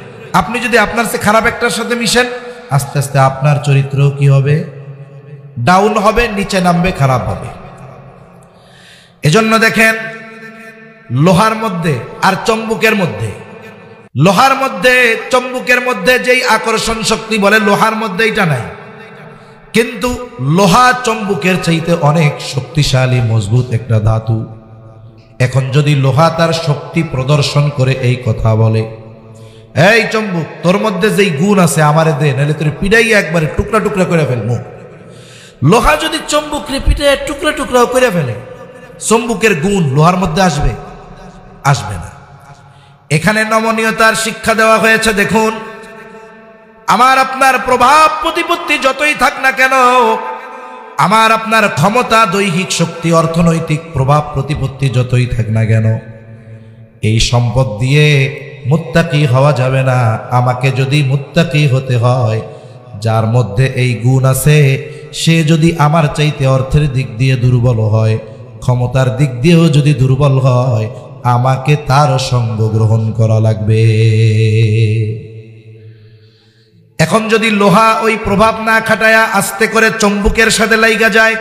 আপনি যদি আপনার চেয়ে খারাপ একটার সাথে মিশেন, আস্তে আস্তে আপনার চরিত্র কি হবে? ডাউন হবে, নিচে নামবে, খারাপ হবে। এজন্য দেখেন লোহার মধ্যে আর চম্বুকের মধ্যে, লোহার মধ্যে চম্বুকের মধ্যে যেই আকর্ষণ শক্তি বলে লোহার মধ্যে এটা নাই, কিন্তু লোহা চম্বুকের চাইতে অনেক শক্তিশালী মজবুত একটা ধাতু। এখন যদি লোহা তার শক্তি প্রদর্শন করে এই কথা বলে, এই চম্বুক তোর মধ্যে যেই গুণ আছে আমারে দে, নাহলে তোর পিড়াইয়া একবারে টুকরা টুকরা করে ফেলবো। লোহা যদি চম্বুকরে পিড়াইয়া টুকরা টুকরাও করে ফেলে, চম্বুকের গুণ লোহার মধ্যে আসবে? আসবে না। এখানে নমনীয়তার শিক্ষা দেওয়া হয়েছে। দেখুন, আমার আপনার প্রভাব প্রতিপত্তি যতই থাক না কেন, আমার আপনার ক্ষমতা, দৈহিক শক্তি, অর্থনৈতিক প্রভাব প্রতিপত্তি যতই থাক না কেন, এই সম্পদ দিয়ে মুত্তাকি হওয়া যাবে না। আমাকে যদি মুত্তাকি হতে হয়, যার মধ্যে এই গুণ আছে, সে যদি আমার চাইতে অর্থের দিক দিয়ে দুর্বল হয়, ক্ষমতার দিক দিয়েও যদি দুর্বল হয়, আমাকে তার সঙ্গ গ্রহণ করা লাগবে। এখন যদি লোহা ওই প্রভাব না খাটায়া আস্তে করে চুম্বকের সাথে লাইগা যায়,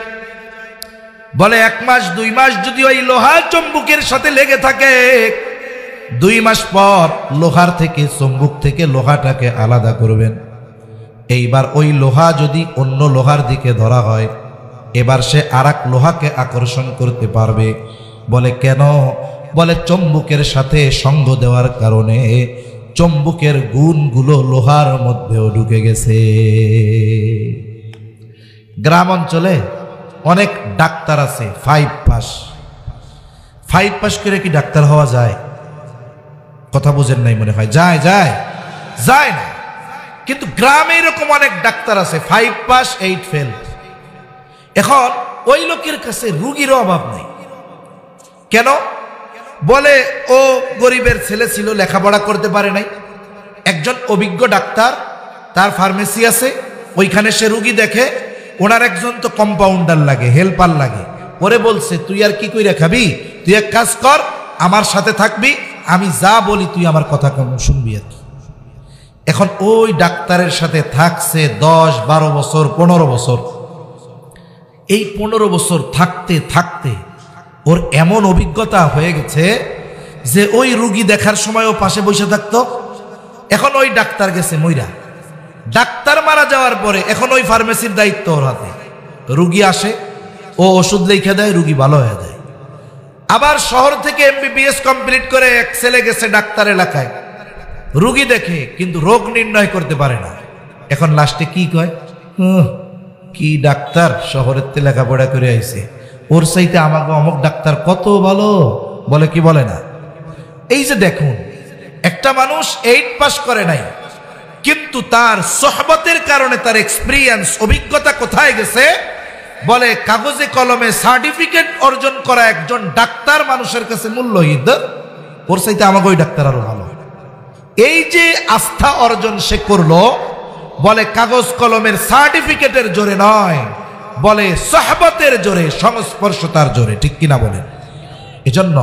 বলে 1 মাস 2 মাস যদি ওই লোহা চুম্বকের সাথে লেগে থাকে, 2 মাস পর লোহার থেকে চুম্বক থেকে লোহাটাকে আলাদা করবেন। এইবার ওই লোহা যদি অন্য লোহার দিকে ধরা হয়, এবার সে আরেক লোহাকে আকর্ষণ করতে পারবে। বলে কেন? বলে চুম্বকের সাথে সঙ্গ দেওয়ার কারণে চুম্বকের গুণগুলো লোহার মধ্যেও ঢুকে গেছে। গ্রাম অঞ্চলে অনেক ডাক্তার আছে 5 পাস করে কি ডাক্তার হওয়া যায়? কথা বুঝেন নাই মনে হয়। যায় না। কিন্তু গ্রামে এরকম অনেক ডাক্তার আছে 5 পাস 8 ফেল। এখন ওই লোকের কাছে রুগীরও অভাব নেই। কেন? বলে ও গরিবের ছেলে ছিল, লেখাপড়া করতে পারে নাই। একজন অভিজ্ঞ ডাক্তার, তার ফার্মেসি আছে, ওইখানে সে রুগী দেখে। ওনার একজন তো কম্পাউন্ডার লাগে, হেল্পার লাগে। ওরে বলছে তুই আর কি কইরা খাবি, তুই এক কাজ কর, আমার সাথে থাকবি, আমি যা বলি তুই আমার কথা শুনবি আর কি। এখন ওই ডাক্তারের সাথে থাকছে 10, 12 বছর, 15 বছর। এই 15 বছর থাকতে থাকতে ওর এমন অভিজ্ঞতা হয়ে গেছে যে ওই রুগী দেখার সময় ও পাশে বসে থাকতো। এখন ওই ডাক্তার গেছে মইরা, ডাক্তার মারা যাওয়ার পরে এখন ওই ফার্মেসির দায়িত্ব ওর হাতে। রুগী আসে, ও ওষুধ লিখে দেয়, রুগী ভালো হয়ে যায়। আবার শহর থেকে MBBS কমপ্লিট করে এক ছেলে গেছে ডাক্তার এলাকায়, রুগী দেখে কিন্তু রোগ নির্ণয় করতে পারে না। এখন লাস্টে কি কয়, কি ডাক্তার শহরের তে লেখাপড়া করে আইছে, ওর চাইতে আমাকে অমুক ডাক্তার কত ভালো। বলে কি বলে না? এই যে দেখুন, একটা মানুষ 8 পাস করে নাই, কিন্তু তার সোহবতের কারণে তার এক্সপিরিয়েন্স, অভিজ্ঞতা কোথায় গেছে? বলে কাগজে কলমে সার্টিফিকেট অর্জন করা একজন ডাক্তার মানুষের কাছে মূল্যহীন, ওর চাইতে আমাকে ওই ডাক্তার আরো ভালো। এই যে আস্থা অর্জন সে করলো, বলে কাগজ কলমের সার্টিফিকেটের জোরে নয়, বলে সোহবতের জোরে, সংস্পর্শতার জোরে। ঠিক কিনা বলেন? এজন্য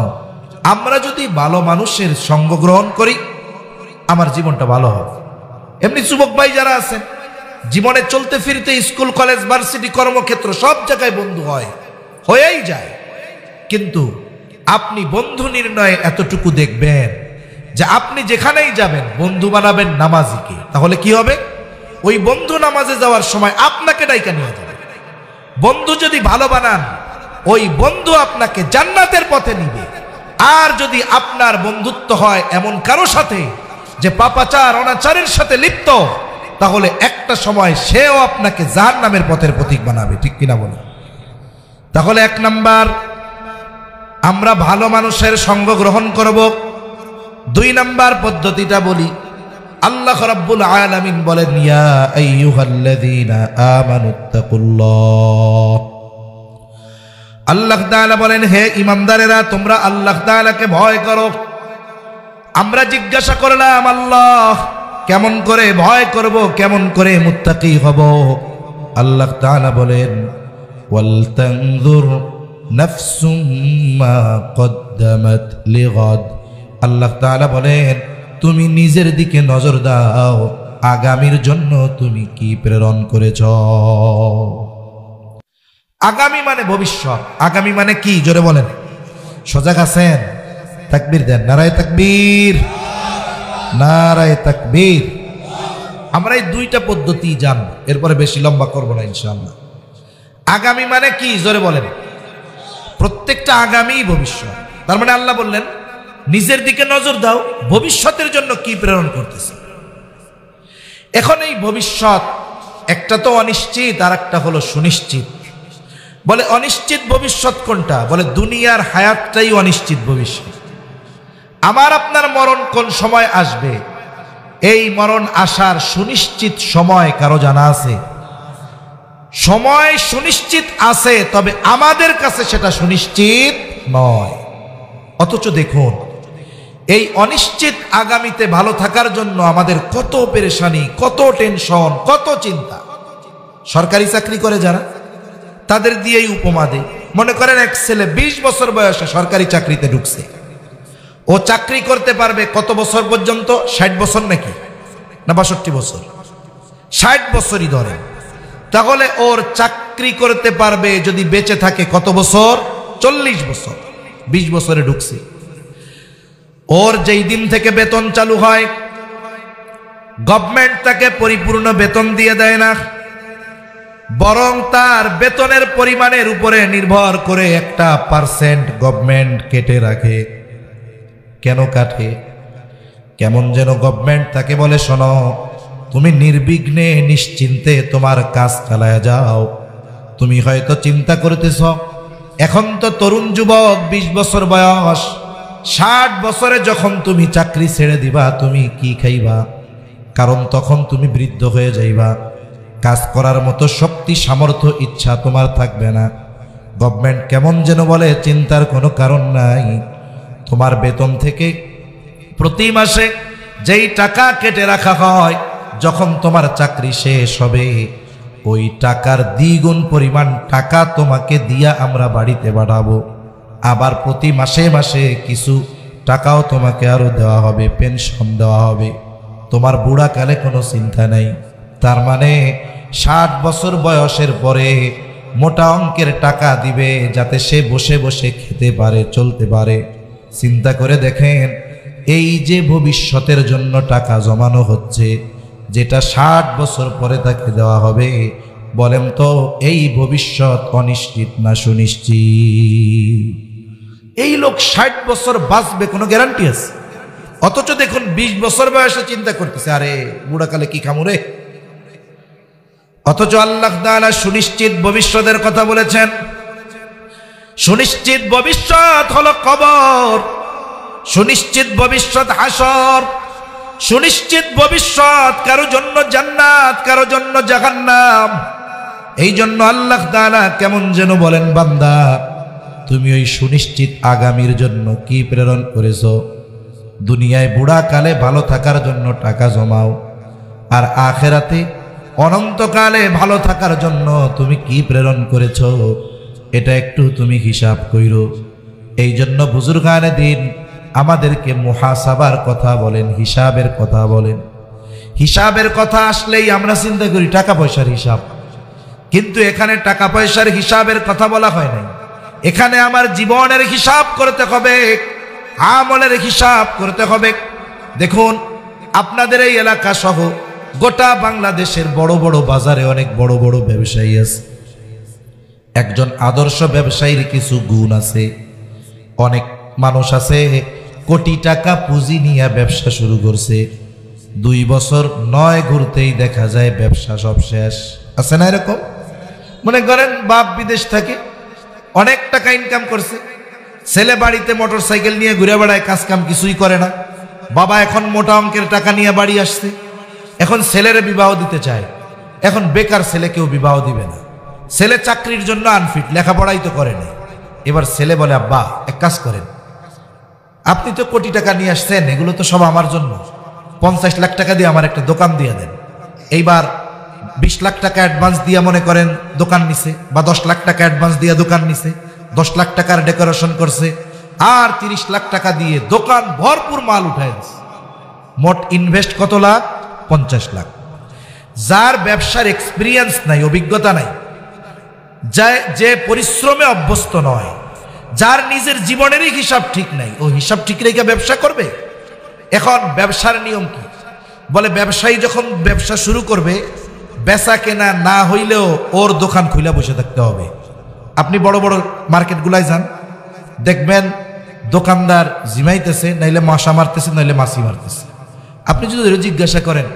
আমরা যদি ভালো মানুষের সঙ্গ গ্রহণ করি, আমার জীবনটা ভালো হবে। এমনি যুবক ভাই যারা আছেন, জীবনে চলতে ফিরতে স্কুল কলেজ ভার্সিটি কর্মক্ষেত্র সব জায়গায় বন্ধু হয়েই যায়। কিন্তু আপনি বন্ধু নির্ণয়ে এতটুকু দেখবেন যে আপনি যেখানেই যাবেন বন্ধু বানাবেন নামাজিকে। তাহলে কি হবে? ওই বন্ধু নামাজে যাওয়ার সময় আপনাকে ডাইকা নিয়ে যাবে। বন্ধু যদি ভালো বানান, ওই বন্ধু আপনাকে জান্নাতের পথে নিবে। আর যদি আপনার বন্ধুত্ব হয় এমন কারো সাথে যে পাপাচার অনাচারের সাথে লিপ্ত, তাহলে একটা সময় সেও আপনাকে জাহান্নামের পথের প্রতীক বানাবে। ঠিক কিনা বলে? তাহলে 1 নাম্বার, আমরা ভালো মানুষের সঙ্গ গ্রহণ করব। 2 নাম্বার পদ্ধতিটা বলি। আল্লাহ রাব্বুল আলামিন বলেন, ইয়া আইয়ুহাল্লাযীনা আমানুত্তাকুল্লাহ। আল্লাহ তাআলা বলেন, হে ঈমানদারেরা, তোমরা আল্লাহ তাআলাকে ভয় করো। আমরা জিজ্ঞাসা করলাম, আল্লাহ কেমন করে ভয় করব, কেমন করে মুত্তাকি হব? আল্লাহ তাআলা বলেন, ওয়াল তানজুর নাফসুম মা কদ্দামাত লিগাদ। আল্লাহ তাআলা বলেন, তুমি নিজের দিকে নজর দাও, আগামীর জন্য তুমি কি প্রেরণ করেছ। আগামী মানে ভবিষ্যৎ। আগামী মানে কি? জোরে বলেন। সজাগ আছেন? তাকবীর দেন। নারায়ে তাকবীর, নারায়ে তাকবীর। আমরা এই 2টা পদ্ধতি জানব, এরপরে বেশি লম্বা করব না ইনশাআল্লাহ। আগামী মানে কি? জোরে বলেন। প্রত্যেকটা আগামী ভবিষ্যৎ। তার মানে আল্লাহ বললেন, নিজের দিকে নজর দাও, ভবিষ্যতের জন্য কি প্রেরণ করতেছে। এখন এই ভবিষ্যৎ একটা তো অনিশ্চিত, আর একটা হলো সুনিশ্চিত। বলে অনিশ্চিত ভবিষ্যৎ কোনটা? বলে দুনিয়ার হায়াতটাই অনিশ্চিত ভবিষ্যৎ। আমার আপনার মরণ কোন সময় আসবে, এই মরণ আসার সুনিশ্চিত সময় কারো জানা আছে? সময় সুনিশ্চিত আছে, তবে আমাদের কাছে সেটা সুনিশ্চিত নয়। অথচ দেখুন, এই অনিশ্চিত আগামীতে ভালো থাকার জন্য আমাদের কত পেরেশানি, কত টেনশন, কত চিন্তা। সরকারি চাকরি করে যারা, তাদের দিয়েই উপমা দেয়। মনে করেন এক ছেলে 20 বছর বয়সে সরকারি চাকরিতে ঢুকছে। ও চাকরি করতে পারবে কত বছর পর্যন্ত? 60 বছর নাকি না 62 বছর? 60 বছরই ধরে। তাহলে ওর চাকরি করতে পারবে যদি বেঁচে থাকে কত বছর? 40 বছর। 20 বছরে ঢুকছে। ওর যেই দিন থেকে বেতন চালু হয়, গভর্নমেন্ট তাকে পরিপূর্ণ বেতন দিয়ে দেয় না, বরং তার বেতনের পরিমাণের উপরে নির্ভর করে একটা পার্সেন্ট গভর্নমেন্ট কেটে রাখে। কেন কাটে? কেমন যেন গভর্নমেন্ট তাকে বলে, শোনো, তুমি নির্বিঘ্নে নিশ্চিন্তে তোমার কাজ চালায় যাও। তুমি হয়তো চিন্তা করতেছ এখন তো তরুণ যুবক, 20 বছর বয়স, 60 বছরে যখন তুমি চাকরি ছেড়ে দিবা তুমি কি খাইবা? কারণ তখন তুমি বৃদ্ধ হয়ে যাইবা, কাজ করার মতো শক্তি, সামর্থ্য, ইচ্ছা তোমার থাকবে না। গভর্নমেন্ট কেমন যেন বলে, চিন্তার কোনো কারণ নাই, তোমার বেতন থেকে প্রতি মাসে যেই টাকা কেটে রাখা হয়, যখন তোমার চাকরি শেষ হবে ওই টাকার দ্বিগুণ পরিমাণ টাকা তোমাকে দিয়া আমরা বাড়িতে পাঠাবো। আবার প্রতি মাসে মাসে কিছু টাকাও তোমাকে আরো দেওয়া হবে, পেনশন দেওয়া হবে। তোমার বুড়াকালে কোনো চিন্তা নাই। তার মানে 60 বছর বয়সের পরে মোটা অঙ্কের টাকা দিবে যাতে সে বসে বসে খেতে পারে, চলতে পারে। চিন্তা করে দেখেন, এই যে ভবিষ্যতের জন্য টাকা জমানো হচ্ছে, যেটা 60 বছর পরে তাকে দেওয়া হবে, বলেন তো এই ভবিষ্যৎ অনিশ্চিত না সুনিশ্চিত? এই লোক 60 বছর বাঁচবে কোনো গ্যারান্টি আছে? অথচ দেখুন 20 বছর বয়সে চিন্তা করতেছে, আরে বুড়াকালে কি খামুরে। অথচ আল্লাহ তাআলা সুনিশ্চিত ভবিষ্যতের কথা বলেছেন। সুনিশ্চিত ভবিষ্যৎ হলো কবর, সুনিশ্চিত ভবিষ্যৎ হাসর, সুনিশ্চিত ভবিষ্যৎ কারো জন্য জান্নাত, কারো জন্য জাহান্নাম। এই জন্য আল্লাহ তাআলা কেমন যেন বলেন, বান্দা তুমি ওই সুনিশ্চিত আগামীর জন্য কি প্রেরণ করেছো? দুনিয়ায় বুড়াকালে ভালো থাকার জন্য টাকা জমাও, আর আখেরাতে অনন্তকালে ভালো থাকার জন্য তুমি কি প্রেরণ করেছো এটা একটু তুমি হিসাব কইরো। এই জন্য বুজুর্গানে দিন আমাদেরকে মুহাসাবার কথা বলেন, হিসাবের কথা বলেন। হিসাবের কথা আসলেই আমরা চিন্তা করি টাকা পয়সার হিসাব, কিন্তু এখানে টাকা পয়সার হিসাবের কথা বলা হয় নাই। এখানে আমার জীবনের হিসাব করতে হবে, আমলের হিসাব করতে হবে। দেখুন, আপনাদের এই এলাকা সহ গোটা বাংলাদেশের বড় বড় বাজারে অনেক বড় বড় ব্যবসায়ী আছে। একজন আদর্শ ব্যবসায়ীর কিছু গুণ আছে। অনেক মানুষ আছে কোটি টাকা পুঁজি নিয়ে ব্যবসা শুরু করছে, 2 বছর নয় ঘুরতেই দেখা যায় ব্যবসা সব শেষ। আছে না এরকম? মনে করেন বাপ বিদেশ থাকে, অনেক টাকা ইনকাম করছে, ছেলে বাড়িতে মোটর সাইকেল নিয়ে ঘুরে বেড়ায়, কাজ কাম কিছুই করে না। বাবা এখন মোটা অঙ্কের টাকা নিয়ে বাড়ি আসছে, এখন ছেলের বিবাহ দিতে চায়। এখন বেকার ছেলে কেউ বিবাহ দিবে না, ছেলে চাকরির জন্য আনফিট, লেখাপড়াই তো করে নাই। এবার ছেলে বলে, আব্বা এক কাজ করেন, আপনি তো কোটি টাকা নিয়ে আসছেন, এগুলো তো সব আমার জন্য, 50 লাখ টাকা দিয়ে আমার একটা দোকান দিয়ে দেন। এইবার 20 লাখ টাকা অ্যাডভান্স দিয়ে মনে করেন দোকান নিছে, বা 10 লাখ টাকা অ্যাডভান্স দিয়ে দোকান নিছে, 10 লাখ টাকার ডেকোরেশন করছে, আর 30 লাখ টাকা দিয়ে দোকান ভরপুর মাল উঠায় দিচ্ছে। মোট ইনভেস্ট কত লাখ? 50 লাখ। যার ব্যবসার এক্সপিরিয়েন্স নাই, অভিজ্ঞতা নাই, যে পরিশ্রমে অভ্যস্ত নয়, যার নিজের জীবনেরই হিসাব ঠিক নাই, ও হিসাব ঠিক রেখে ব্যবসা করবে? এখন ব্যবসার নিয়ম কি? বলে ব্যবসায়ী যখন ব্যবসা শুরু করবে, বেচা কেনা না হইলেও ওর দোকান খুলে বসে থাকতে হবে। আপনি বড় বড় মার্কেটগুলাই যান, দেখবেন দোকানদার জিমাইতেছে, নাইলে মশা মারতেছে, নাইলে মাছি মারতেছে। আপনি যদি জিজ্ঞাসা করেন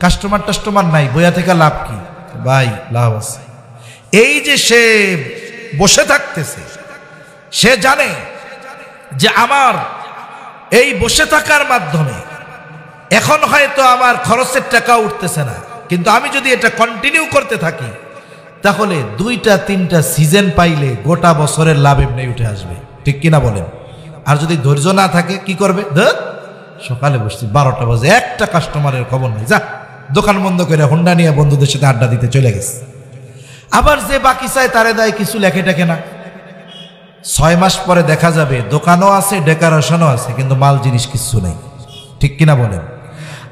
কাস্টমার নাই, বইয়া থেকে লাভ কি? ভাই লাভ আছে। এই যে সে বসে থাকতেছে, সে জানে যে আমার এই বসে থাকার মাধ্যমে এখন হয়তো আমার খরচের টাকা উঠতেছে না, কিন্তু আমি যদি এটা কন্টিনিউ করতে থাকি তাহলে 2-3টা সিজন পাইলে গোটা বছরের লাভ এমনি উঠে আসবে। ঠিক কিনা বলেন? আর যদি ধৈর্য না থাকে কি করবে? সকালে বসছি 12টা বাজে, একটা কাস্টমারের খবর নেই, যা দোকান বন্ধ করে হোন্ডা নিয়ে বন্ধুদের সাথে আড্ডা দিতে চলে গেছে। আবার যে বাকি চায় তারে দেয় কিছু, লেখে টেকে না, 6 মাস পরে দেখা যাবে দোকানও আছে, ডেকোরেশনও আছে, কিন্তু মাল জিনিস কিছু নেই। ঠিক কিনা বলেন?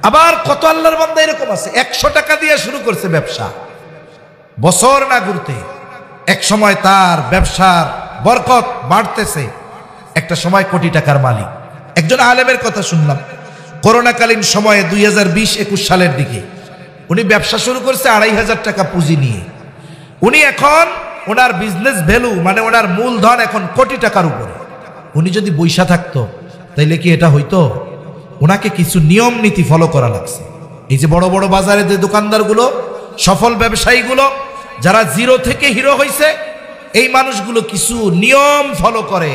আবার কত আল্লাহর বান্দা এরকম আছে, 100 টাকা দিয়ে শুরু করছে ব্যবসা, বছর না ঘুরতে এক সময় তার ব্যবসার বরকত বাড়তেছে, একটা সময় কোটি টাকার মালিক। একজন আলেমের কথা শুনলাম, করোনাকালীন সময়ে 2020-21 সালের দিকে উনি ব্যবসা শুরু করছে 2500 টাকা পুঁজি নিয়ে। উনি এখন ওনার বিজনেস ভ্যালু মানে ওনার মূলধন এখন কোটি টাকার উপরে। উনি যদি বৈশা থাকতো তাইলে কি এটা হইতো? ওনাকে কিছু নিয়ম নীতি ফলো করা লাগছে। এই যে বড় বড় বাজারে যে দোকানদারগুলো, সফল ব্যবসায়ীগুলো যারা জিরো থেকে হিরো হয়েছে, এই মানুষগুলো কিছু নিয়ম ফলো করে,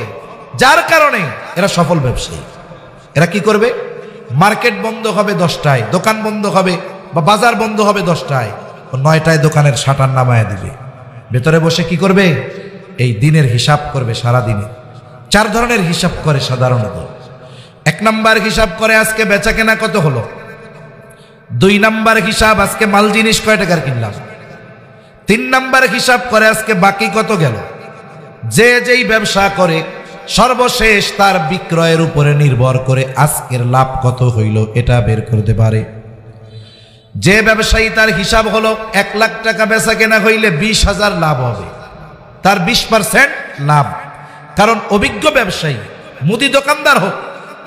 যার কারণে এরা সফল ব্যবসায়ী। এরা কি করবে? মার্কেট বন্ধ হবে 10টায়, দোকান বন্ধ হবে বা বাজার বন্ধ হবে 10টায়, 9টায় দোকানের শাটার নামায় দিবে। ভেতরে বসে কি করবে? এই দিনের হিসাব করবে। সারা দিনে 4 ধরনের হিসাব করে সাধারণত। 1 নাম্বার হিসাব করে আজকে বেচা কেনা কত হলো। 2 নাম্বার হিসাব আজকে মাল জিনিস কয় টাকার কিনলাম। 3 নাম্বার হিসাব করে আজকে বাকি কত গেল। যে যেই ব্যবসা করে সর্বশেষ তার বিক্রয়ের উপরে নির্ভর করে আজকের লাভ কত হইল এটা বের করতে পারে। যে ব্যবসায়ী তার হিসাব হলো 1 লাখ টাকা বেচা কেনা হইলে 20,000 লাভ হবে, তার 20% লাভ। কারণ অভিজ্ঞ ব্যবসায়ী, মুদি দোকানদার হোক,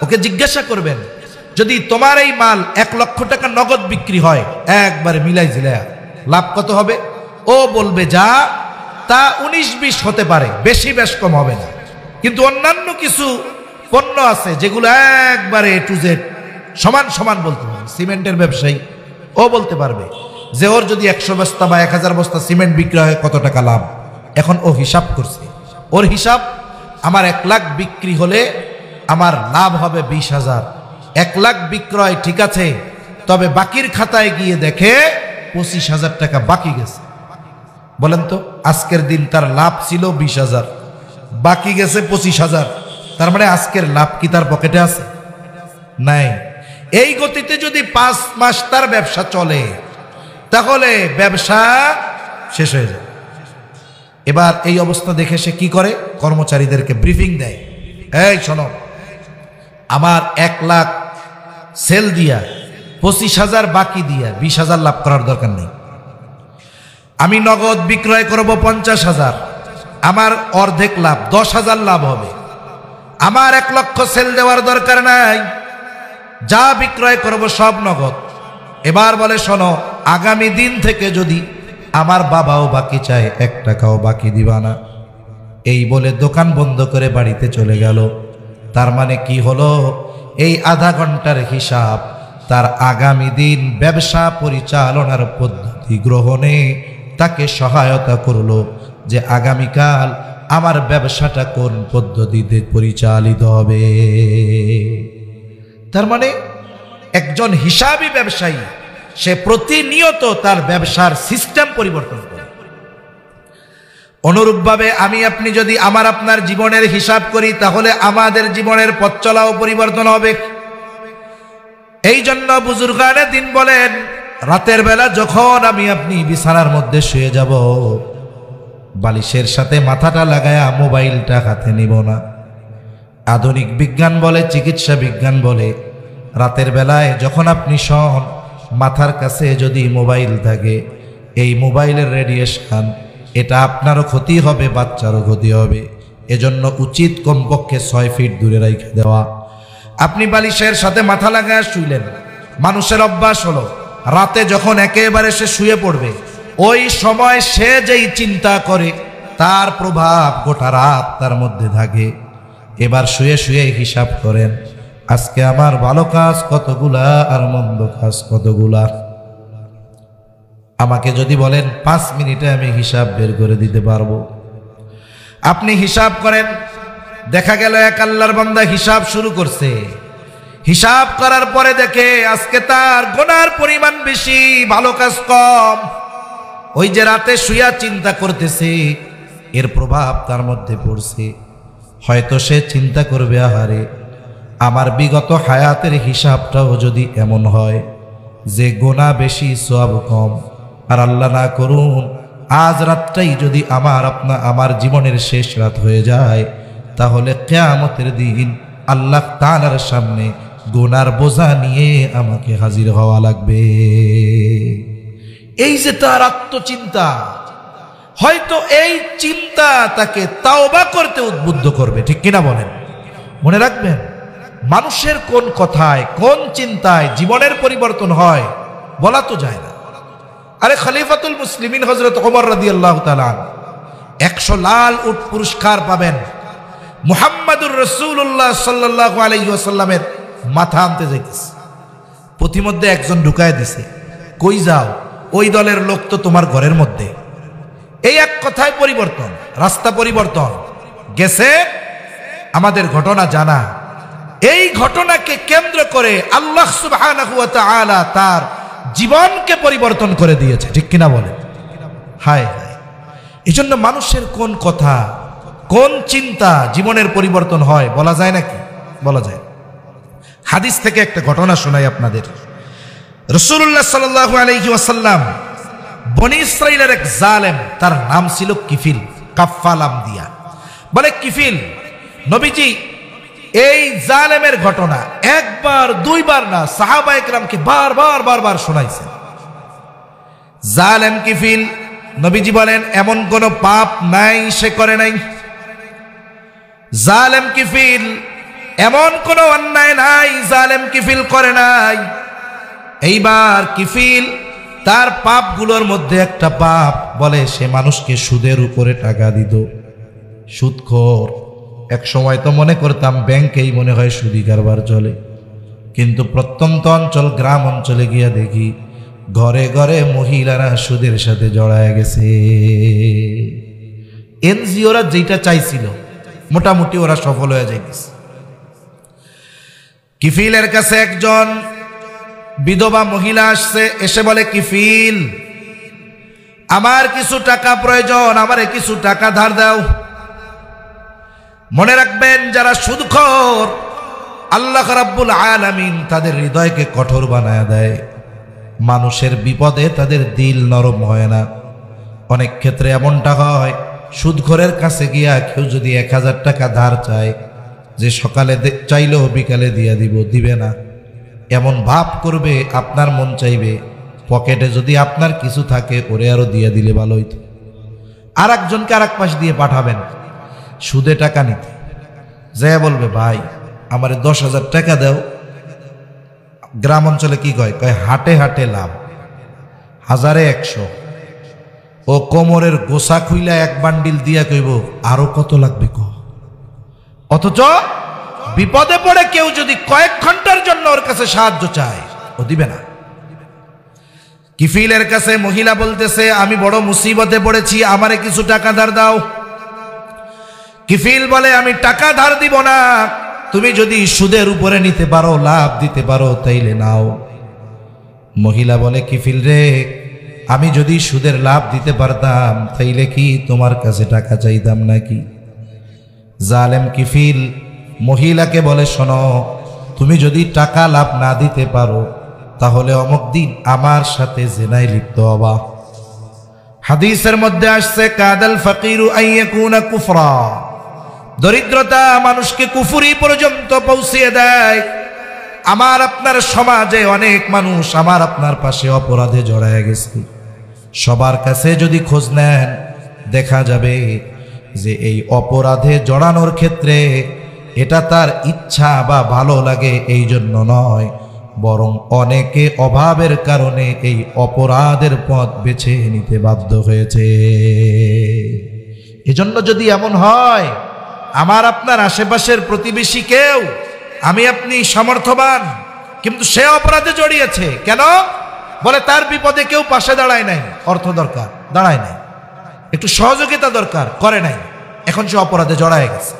ওকে জিজ্ঞাসা করবেন যদি তোমার এই মাল 1 লক্ষ টাকা নগদ বিক্রি হয়, একবারে মিলাই জিলায়া লাভ কত হবে? ও বলবে যা তা 19-20 হতে পারে, বেশি বেশ কম হবে না। কিন্তু অন্যান্য কিছু পণ্য আছে যেগুলো একবারে A to Z সমান সমান বলতে পারে। সিমেন্টের ব্যবসায়ী, ও বলতে পারবে যে ওর যদি 100 বস্তা বা 1000 বস্তা সিমেন্ট বিক্রি হয় কত টাকা লাভ। এখন ও হিসাব করছে, ওর হিসাব আমার 1 লাখ বিক্রি হলে আমার লাভ হবে 20,000। 1 লাখ বিক্রয় ঠিক আছে, তবে বাকির খাতায় গিয়ে দেখে 25,000 টাকা বাকি গেছে। বলেন তো, আজকের দিন তার লাভ ছিল 20,000, বাকি গেছে 25,000। তার মানে আজকের লাভ কি তার পকেটে আছে? নাই। এই গতিতে যদি 5 মাস তার ব্যবসা চলে তাহলে ব্যবসা শেষ হয়ে যায়। এবার এই অবস্থা দেখে সে কি করে? কর্মচারীদেরকে ব্রিফিং দেয়, এই শোনো, আমার 1 লাখ সেল দিয়া 25,000 বাকি দিয়া 20,000 লাভ করার দরকার নেই। আমি নগদ বিক্রয় করব 50,000, আমার অর্ধেক লাভ 10,000 লাভ হবে। আমার 1 লক্ষ সেল দেওয়ার দরকার নাই, যা বিক্রয় করব সব নগদ। এবার বলে শোনো, আগামী দিন থেকে যদি আমার বাবাও বাকি চায় 1 টাকাও বাকি দিবা না। এই বলে দোকান বন্ধ করে বাড়িতে চলে গেল। তার মানে কি হলো? এই আধা ঘন্টার হিসাব তার আগামী দিন ব্যবসা পরিচালনার পদ্ধতি গ্রহণে তাকে সহায়তা করলো যে আগামীকাল আমার ব্যবসাটা কোন পদ্ধতিতে পরিচালিত হবে। তার মানে একজন হিসাবী ব্যবসায়ী সে প্রতিনিয়ত তার ব্যবসার সিস্টেম পরিবর্তন করে। অনুরূপভাবে আমি আপনি যদি আমার আপনার জীবনের হিসাব করি তাহলে আমাদের জীবনের পথ চলাও পরিবর্তন হবে। এই জন্য বুজুর্গানে দিন বলেন, রাতের বেলা যখন আমি আপনি বিছানার মধ্যে শুয়ে যাব, বালিশের সাথে মাথাটা লাগায়া মোবাইলটা হাতে নিব না। আধুনিক বিজ্ঞান বলে, চিকিৎসা বিজ্ঞান বলে, রাতের বেলায় যখন আপনি শোন, মাথার কাছে যদি মোবাইল থাকে, এই মোবাইলের রেডিয়েশন এটা আপনারও ক্ষতি হবে, বাচ্চারও ক্ষতি হবে। এজন্য উচিত কমপক্ষে 6 ফিট দূরে রেখে দেওয়া। আপনি বালিশের সাথে মাথা লাগায় শুইলেন, মানুষের অভ্যাস হলো রাতে যখন একেবারে সে শুয়ে পড়বে, ওই সময় সে যেই চিন্তা করে তার প্রভাব গোটা রাত তার মধ্যে থাকে। এবার শুয়ে শুয়ে হিসাব করেন, আজকে আমার ভালো কাজ কতগুলা আর মন্দ কাজ কতগুলা। আমাকে যদি বলেন 5 মিনিটে আমি হিসাব বের করে দিতে পারবো। আপনি হিসাব করেন, দেখা গেল এক আল্লাহর বান্দা হিসাব শুরু করছে। হিসাব করার পরে দেখে আজকে তার গুনার পরিমাণ বেশি, ভালো কাজ কম। ওই যে রাতে শুয়া চিন্তা করতেছে, এর প্রভাব তার মধ্যে পড়ছে। হয়তো সে চিন্তা করবে, আহারে আমার বিগত হায়াতের হিসাবটাও যদি এমন হয় যে গুনাহ বেশি সওয়াব কম, আর আল্লাহ না করুন আজ রাতটাই যদি আমার জীবনের শেষ রাত হয়ে যায়, তাহলে কিয়ামতের দিন আল্লাহ তাআলার সামনে গুনার বোঝা নিয়ে আমাকে হাজির হওয়া লাগবে। এই যে তার আত্মচিন্তা, হয়তো এই চিন্তা তাকে তাওবা করতে উদ্বুদ্ধ করবে, ঠিক কিনা বলেন? মনে রাখবেন, মানুষের কোন কথায় কোন চিন্তায় জীবনের পরিবর্তন হয় বলা তো যায় না। আরে খলিফাতুল মুসলিমিন হযরত ওমর রাদিয়াল্লাহু তাআলা 100 লাল উট পুরস্কার পাবেন মুহাম্মাদুর রাসূলুল্লাহ সাল্লাল্লাহু আলাইহি ওয়াসাল্লামের মাথা আনতে যাইতেছে। প্রতিমধ্যে একজন ঢুকায় দিছে, কই যাও? ওই দলের লোক তো তোমার ঘরের মধ্যে। এই এক কথায় পরিবর্তন, রাস্তা পরিবর্তন গেছে। আমাদের ঘটনা জানা, এই ঘটনাকে কেন্দ্র করে আল্লাহ সুবহানাহু ওয়া তাআলা তার জীবনকে পরিবর্তন করে দিয়েছে, ঠিক কিনা বলেন? হায় হায়, এই জন্য মানুষের কোন কথা কোন চিন্তা জীবনের পরিবর্তন হয় বলা যায় নাকি? বলা যায়। হাদিস থেকে একটা ঘটনা শোনাই আপনাদের। রাসূলুল্লাহ সাল্লাল্লাহু আলাইহি ওয়াসাল্লাম বনি ইসরাইলের এক জালেম, তার নাম ছিল কিফিল, কাফফালাম দিয়া বলে কিফিল। নবীজি এই জালেমের ঘটনা একবার দুইবার না, সাহাবায়ে কেরামকে বারবার শোনাইছেন। জালেম কিফিল, নবীজি বলেন এমন কোন পাপ নাই সে করে নাই। জালেম কিফিল, এমন কোন অন্যায় নাই জালেম কিফিল করে নাই। এইবার কিফিল তার পাপগুলোর মধ্যে একটা পাপ, বলে সে মানুষকে সুদের উপরে টাকা দিত। সুদখোর। এক সময় তো মনে করতাম ব্যাংকেই মনে হয় সুদি কারবার চলে, কিন্তু প্রত্যন্ত অঞ্চল গ্রাম অঞ্চলে গিয়া দেখি ঘরে ঘরে মহিলারা সুদের সাথে জড়ায় গেছে। এনজিওরা যেটা চাইছিল মোটামুটি ওরা সফল হয়ে যাইতেছে। কিফিলের কাছে একজন বিধবা মহিলা আসছে, এসে বলে কিফিল, আমার কিছু টাকা প্রয়োজন, আমারে কিছু টাকা ধার দাও। মনে রাখবেন, যারা সুদখোর আল্লাহ রাব্বুল আলামিন তাদের হৃদয়কে কঠোর বানায় দেয়। মানুষের বিপদে তাদের দিল নরম হয় না। অনেক ক্ষেত্রে এমনটা হয়, সুদখোরের কাছে গিয়া কেউ যদি 1000 টাকা ধার চায়, যে সকালে চাইলেও বিকালে দিয়া দিব, দিবে না। এমন ভাব করবে, আপনার মন চাইবে পকেটে যদি আপনার কিছু থাকে ওরে আরো দিয়ে দিলে ভালো হইতো। আর একজনকে আর এক পাশ দিয়ে পাঠাবেন সুদে টাকা নিতে, যে বলবে ভাই আমারে 10,000 টাকা দাও। গ্রাম অঞ্চলে কি কয়? কয় হাটে হাটে লাভ, 1000-100। ও কোমরের গোসা খুইলা এক বান্ডিল দিয়া কইব আরো কত লাগবে ক। অথচ বিপদে পড়ে কেউ যদি কয়েক ঘন্টার জন্য ওর কাছে সাহায্য চায়, ও দিবে না। কিফিলের কাছে মহিলা বলতেছে, আমি বড় মুসিবতে পড়েছি, আমারে কিছু টাকা ধার দাও। কিফিল বলে, আমি টাকা ধার দিব না, তুমি যদি সুদের উপরে নিতে পারো, লাভ দিতে পারো, তাইলে নাও। মহিলা বলে, কিফিল রে, আমি যদি সুদের লাভ দিতে পারতাম তাইলে কি তোমার কাছে টাকা চাইতাম নাকি? জালেম কিফিল মহিলাকে বলে, শোনো, তুমি যদি টাকা লাভ না দিতে পারো তাহলে অমুক দিন আমার সাথে জিনায় লিপ্ত হবা। হাদিসের মধ্যে আসছে, কাদাল ফাকিরু আইয়াকুনা কুফরা, দরিদ্রতা মানুষকে কুফরি পর্যন্ত পৌঁছিয়ে দেয়। আমার আপনার সমাজে অনেক মানুষ আমার আপনার পাশে অপরাধে জড়ায় গেছে। সবার কাছে যদি খোঁজ নেন দেখা যাবে যে এই অপরাধে জড়ানোর ক্ষেত্রে এটা তার ইচ্ছা বা ভালো লাগে এই জন্য নয়, বরং অনেকে অভাবের কারণে এই অপরাধের পথ বেছে নিতে বাধ্য হয়েছে। এজন্য যদি এমন হয়, আমার আপনার আশেপাশের প্রতিবেশী কেউ, আমি আপনি সমর্থবান, কিন্তু সে অপরাধে জড়িয়েছে, কেন? বলে তার বিপদে কেউ পাশে দাঁড়ায় নাই, অর্থ দরকার, দাঁড়ায় নাই, একটু সহযোগিতা দরকার, করে নাই, এখন সে অপরাধে জড়ায় গেছে।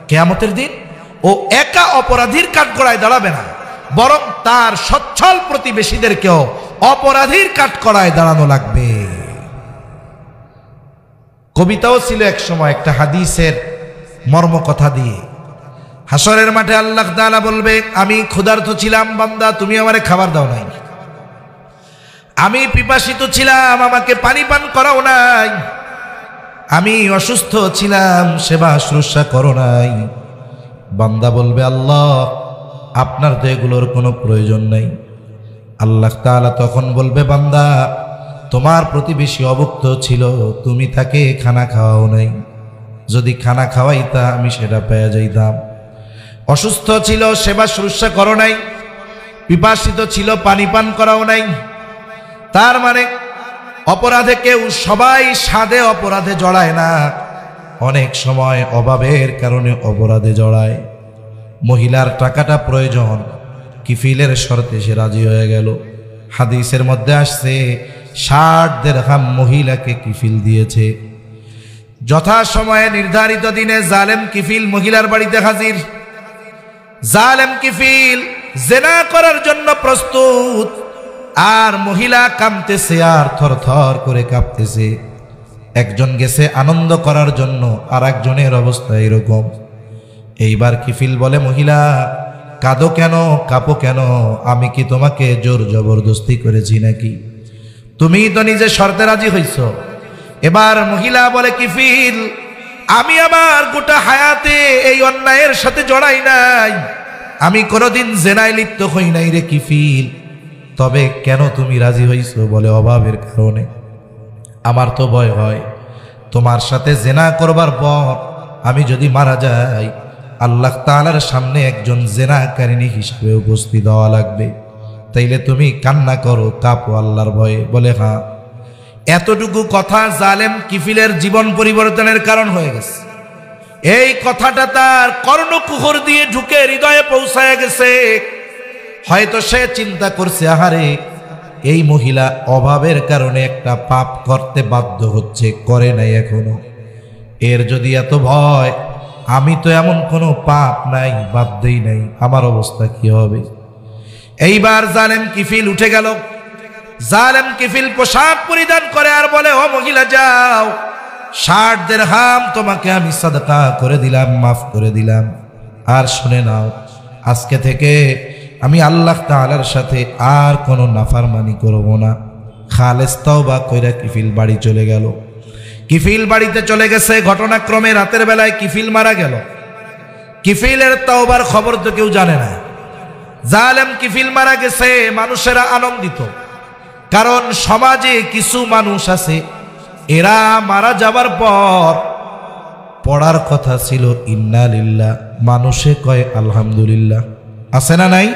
কিয়ামতের দিন ও একা অপরাধীর কাঠগড়ায় দাঁড়াবে না, বরং তার সচ্ছল প্রতিবেশীদেরকেও অপরাধীর কাঠগড়ায় দাঁড়ানো লাগবে। কবিতাও ছিল এক সময় একটা হাদিসের মর্ম কথা দিয়ে। হাসরের মাঠে আল্লাহ তাআলা বলবে, আমি ক্ষুধার্ত ছিলাম বান্দা, তুমি আমারে খাবার দাও নাই। আমি পিপাসিত ছিলাম, আমাকে পানি পান করাও নাই। আমি অসুস্থ ছিলাম, সেবা শুশ্রূষা করো নাই। বান্দা বলবে, আল্লাহ আপনার তো এগুলোর কোনো প্রয়োজন নেই। আল্লাহ তাআলা তখন বলবে, বান্দা তোমার প্রতিবেশী অভুক্ত ছিল, তুমি তাকে খানা খাওয়াও নাই। যদি খানা খাওয়াইতা আমি সেটা পেয়ে যাইতাম। অসুস্থ ছিল, সেবা শুশ্রূষা করো নাই। পিপাসিত ছিল, পানি পান করাও নাই। তার মানে অপরাধে কেউ সবাই স্বাদে অপরাধে জড়ায় না, অনেক সময় অভাবের কারণে অপরাধে জড়ায়। মহিলার টাকাটা প্রয়োজন, কিফিলের শর্তে সে রাজি হয়ে গেল। হাদিসের মধ্যে আসছে 60 দিরহাম মহিলাকে কিফিল দিয়েছে। যথা সময়ে নির্ধারিত দিনে জালেম কিফিল মহিলার বাড়িতে হাজির। জালেম কিফিল জেনা করার জন্য প্রস্তুত, আর মহিলা কাঁপতেছে আর থরথর করে কাঁপতেছে। একজন গেছে আনন্দ করার জন্য, আর একজনের অবস্থা এরকম। এইবার কিফিল বলে, মহিলা কাঁদো কেন, কাঁপো কেন? আমি কি তোমাকে জোর জবরদস্তি করেছি নাকি? তুমি তো নিজে শর্তে রাজি হইছ। এবার মহিলা বলে, কিফিল আমি আমার গোটা হায়াতে এই অন্যায়ের সাথে জড়াই নাই, আমি কোনোদিন জেনায় লিপ্ত হই নাই রে কিফিল। তবে কেন তুমি রাজি হইছো? বলে, অভাবের কারণে। আমার তো ভয় হয় তোমার সাথে জেনা করবার পর আমি যদি মারা যাই, আল্লাহ তাআলার সামনে একজন জেনাকারিনী হিসেবে উপস্থিত হওয়া লাগবে। তাইলে তুমি কান্না করো, কাঁপো আল্লাহর ভয়ে। বলে, হ্যাঁ। এতটুকু কথা জালেম কিফিলের জীবন পরিবর্তনের কারণ হয়ে গেছে। এই কথাটা তার কর্ণকুহর দিয়ে ঢুকে হৃদয়ে পৌঁছায় গেছে। হয়তো সে চিন্তা করছে, আহারে এই মহিলা অভাবের কারণে একটা পাপ করতে বাধ্য হচ্ছে, করে নাই এখনো। এর যদি এত ভয়, আমি তো এমন কোনো পাপ নাই, বাধ্যই নাই, আমার অবস্থা কি হবে? এইবার জালেম কিফিল উঠে গেল। জালেম কিফিল পোশাক পরিধান করে আর বলে, ও মহিলা যাও, 60 দিরহাম তোমাকে আমি সাদকা করে দিলাম, মাফ করে দিলাম। আর শুনে নাও, আজকে থেকে আমি আল্লাহ তাআলার সাথে আর কোনো নাফরমানি করব না। খালেস তওবা কইরা কিফিল বাড়ি চলে গেল। কিফিল বাড়িতে চলে গেছে। ঘটনাক্রমে রাতের বেলায় কিফিল মারা গেল। কিফিলের তওবার খবর তো কেউ জানে না। জালেম কিফিল মারা গেছে, মানুষেরা আনন্দিত। কারণ সমাজে কিছু মানুষ আছে, এরা মারা যাবার পর পড়ার কথা ছিল ইন্না লিল্লাহ, মানুষে কয় আলহামদুলিল্লাহ। আছে না নাই?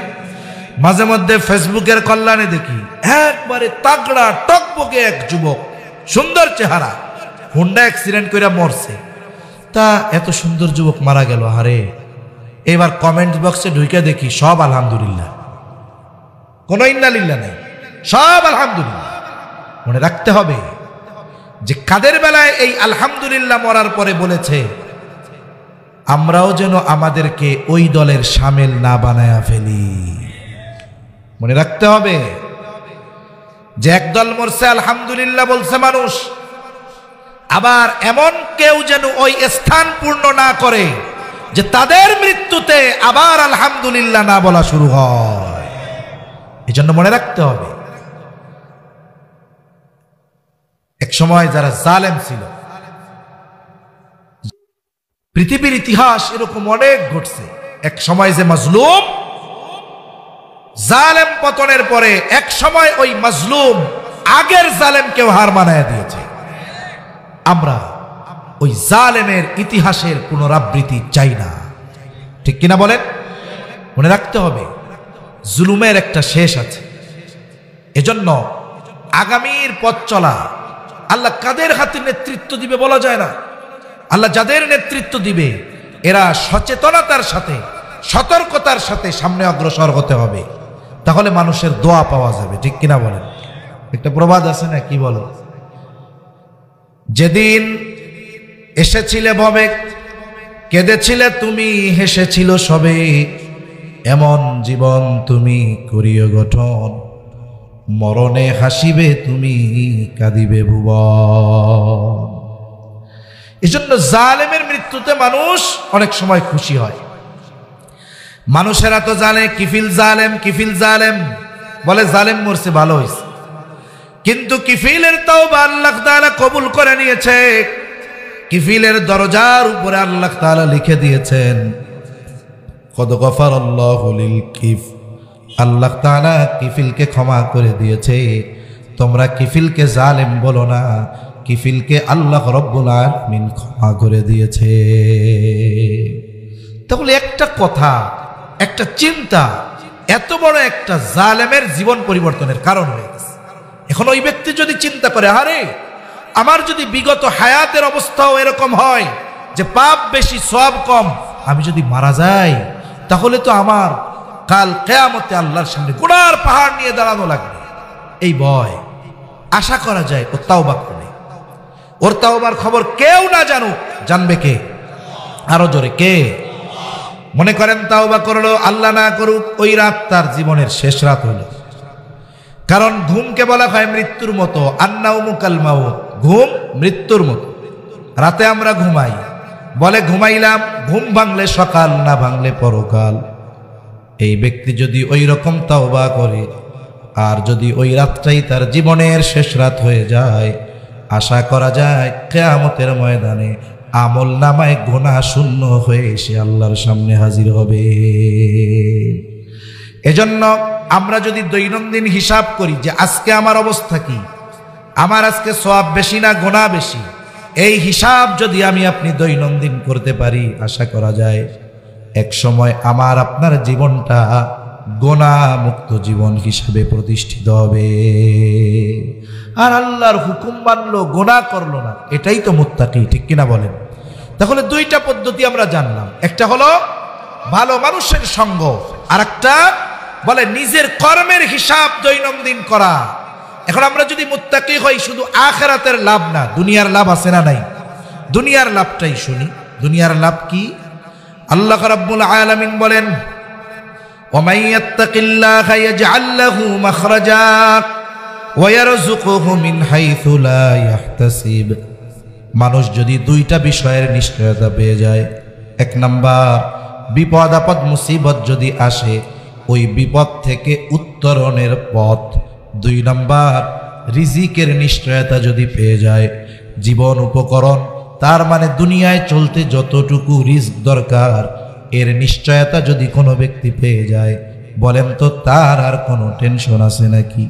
মাঝে মধ্যে ফেসবুকের কল্যাণে দেখি একবারে তাগড়া টকবকে এক যুবক, সুন্দর চেহারা, হুন্ডা অ্যাক্সিডেন্ট করে মরছে। তা এত সুন্দর যুবক মারা গেল, হারে। এবার কমেন্ট বক্সে ঢুকে দেখি সব আলহামদুলিল্লাহ, কোনো ইন্না লিল্লাহ নাই, সব আলহামদুলিল্লাহ। মনে রাখতে হবে যে কাদের বেলায় এই আলহামদুলিল্লাহ মরার পরে বলেছে, আমরাও যেন আমাদেরকে ওই দলের শামিল না বানায়া ফেলি। মনে রাখতে হবে যে একদল মরছে আলহামদুলিল্লাহ বলছে মানুষ, আবার এমন কেউ যেন ওই স্থান পূর্ণ না করে যে তাদের মৃত্যুতে আবার আলহামদুলিল্লাহ না বলা শুরু হয়। এই জন্য মনে রাখতে হবে, এক সময় যারা জালেম ছিল, পৃথিবীর ইতিহাস এরকম অনেক ঘটছে। এক সময় যে মাজলুম, জালেম পতনের পরে এক সময় ওই মাজলুম আগের জালেমকেও হার মানায় দিয়েছে। আমরা ওই জালেমের ইতিহাসের পুনরাবৃত্তি চাই না, ঠিক কিনা বলেন? মনে রাখতে হবে জুলুমের একটা শেষ আছে। এজন্য আগামীর পথ চলা আল্লাহ কাদের হাতে নেতৃত্ব দিবে বলা যায় না। আল্লাহ যাদের নেতৃত্ব দিবে এরা সচেতনতার সাথে, সতর্কতার সাথে সামনে অগ্রসর হতে হবে, তাহলে মানুষের দোয়া পাওয়া যাবে, ঠিক কিনা বলেন? একটা প্রবাদ আছে না, কি বলো? যেদিন এসেছিলে ভবে, কেঁদেছিলে তুমি, হেসেছিল সবে, এমন জীবন তুমি করিও গঠন, মরণে হাসিবে তুমি, কাঁদিবে ভুবন। এজন্য জালেমের মৃত্যুতে মানুষ অনেক সময় খুশি হয়। মানুষেরা তো জানে কিফিল জালেম, কিফিল জালেম, বলে জালেম মরছে, ভালো হয়েছে। কিন্তু কিফিলের তওবা আল্লাহ তাআলা কবুল করে নিয়েছে। কিফিলের দরজার উপরে আল্লাহ তাআলা লিখে দিয়েছেন কদ গফারাল্লাহু লিল কিফ, আল্লাহ তাআলা কিফিলকে ক্ষমা করে দিয়েছে। তোমরা কিফিলকে জালেম বলো না, কিফিলকে আল্লাহ রব্বুল আলামিন ক্ষমা করে দিয়েছে। তাহলে একটা কথা, একটা চিন্তা এত বড় একটা জালেমের জীবন পরিবর্তনের কারণ হয়ে গেছে। এখন ওই ব্যক্তি যদি চিন্তা করে, আরে আমার যদি বিগত হায়াতের অবস্থাও এরকম হয় যে পাপ বেশি সওয়াব কম, আমি যদি মারা যাই তাহলে তো আমার কাল কিয়ামতে আল্লাহর সামনে গুনার পাহাড় নিয়ে দাঁড়ানো লাগবে। এই ভয়, আশা করা যায় ও তাওবা করে। ওর তাওবার খবর কেউ না জানুক, জানবে কে? আরো জোরে কে? মনে করেন তাওবা করলো, আল্লাহ না করুক ওই রাত তার জীবনের শেষ রাত হইল। কারণ ঘুমকে বলা হয় মৃত্যুর মতো, আন্নাউমু কাল মাউত, ঘুম মৃত্যুর মতো। রাতে আমরা ঘুমাই, বলে ঘুমাইলাম, ঘুম ভাঙলে সকাল, না ভাঙলে পরকাল। এই ব্যক্তি যদি ওই রকম তাওবা করে আর যদি ওই রাতটাই তার জীবনের শেষ রাত হয়ে যায়, আশা করা যায় কিয়ামতের ময়দানে আমল নামায় গুনাহ শূন্য হয়ে সে আল্লাহর সামনে হাজির হবে। এজন্য আমরা যদি দৈনন্দিন হিসাব করি যে আজকে আমার অবস্থা কি, আমার আজকে সওয়াব বেশি না গুনাহ বেশি, এই হিসাব যদি আমি আপনি দৈনন্দিন করতে পারি, আশা করা যায় এক সময় আমার আপনার জীবনটা গুনাহ মুক্ত জীবন হিসেবে প্রতিষ্ঠিত হবে। আর আল্লাহর হুকুম মানলো, গুনাহ করলো না, এটাই তো মুত্তাকি, ঠিক কিনা বলেন? তাহলে দুইটা পদ্ধতি আমরা জানলাম, একটা হলো ভালো মানুষের সঙ্গ, আর একটা বলে নিজের কর্মের হিসাব দৈনন্দিন করা। এখন আমরা যদি মুত্তাকি হই, শুধু আখিরাতের লাভ না, দুনিয়ার লাভ আছে না নাই? দুনিয়ার লাভটাই শুনি। দুনিয়ার লাভ কি? আল্লাহ রাব্বুল আলামিন বলেন, ওয়া ইয়াত্তাকিল্লাহা ইয়াজআল লাহু মাখরাজা ওয়া ইয়ারযুকুহু মিন হাইথু লা ইয়াহতাসিব। মানুষ যদি দুইটা বিষয়ের নিশ্চয়তা পেয়ে যায়, এক নাম্বার বিপদ আপদ মুসিবত যদি আসে ওই বিপদ থেকে উত্তরণের পথ, দুই নাম্বার রিজিকের নিশ্চয়তা যদি পেয়ে যায়, জীবন উপকরণ, তার মানে দুনিয়ায় চলতে যতটুকু রিস্ক দরকার এর নিশ্চয়তা যদি কোনো ব্যক্তি পেয়ে যায়, বলেন তো তার আর কোনো টেনশন আছে নাকি?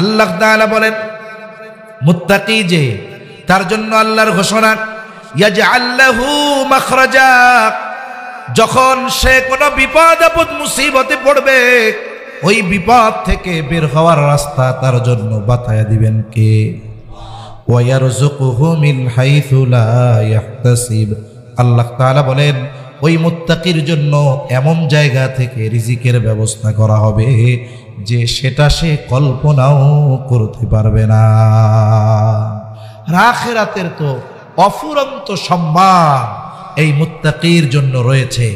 আল্লাহ তাআলা বলেন মুত্তাকি যে, তার জন্য আল্লাহর ঘোষণা, ইয়াজআল লাহু মাখরাজা, যখন সে কোনো বিপদ আপদ মুসিবতে পড়বে ওই বিপদ থেকে বের হওয়ার রাস্তা তার জন্য বাতায়া দিবেন কে? ওয়া ইয়ারযুকুহু মিন হাইথু লা ইয়াহতাসিব। আল্লাহ তাআলা বলেন ওই মুত্তাকির জন্য এমন জায়গা থেকে রিজিকের ব্যবস্থা করা হবে যে সেটা সে কল্পনাও করতে পারবে না। আখিরাতের তো অফুরন্ত সম্মান এই মুত্তাকির জন্য রয়েছে।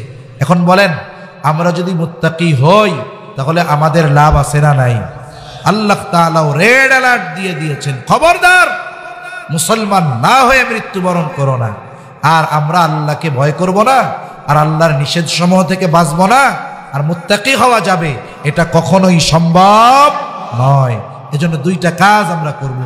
এখন বলেন, আমরা যদি মুত্তাকি হই তাহলে আমাদের লাভ আছে না নাই? আল্লাহ তাআলাও রেড অ্যালার্ট দিয়ে দিয়েছেন, খবরদার মুসলমান না হয়ে মৃত্যুবরণ করো না। আর আমরা আল্লাহকে ভয় করব না, আর আল্লাহর নিষেধ সমূহ থেকে বাঁচব না, আর মুত্তাকি হওয়া যাবে, এটা কখনোই সম্ভব নয়। এজন্য দুইটা কাজ আমরা করব।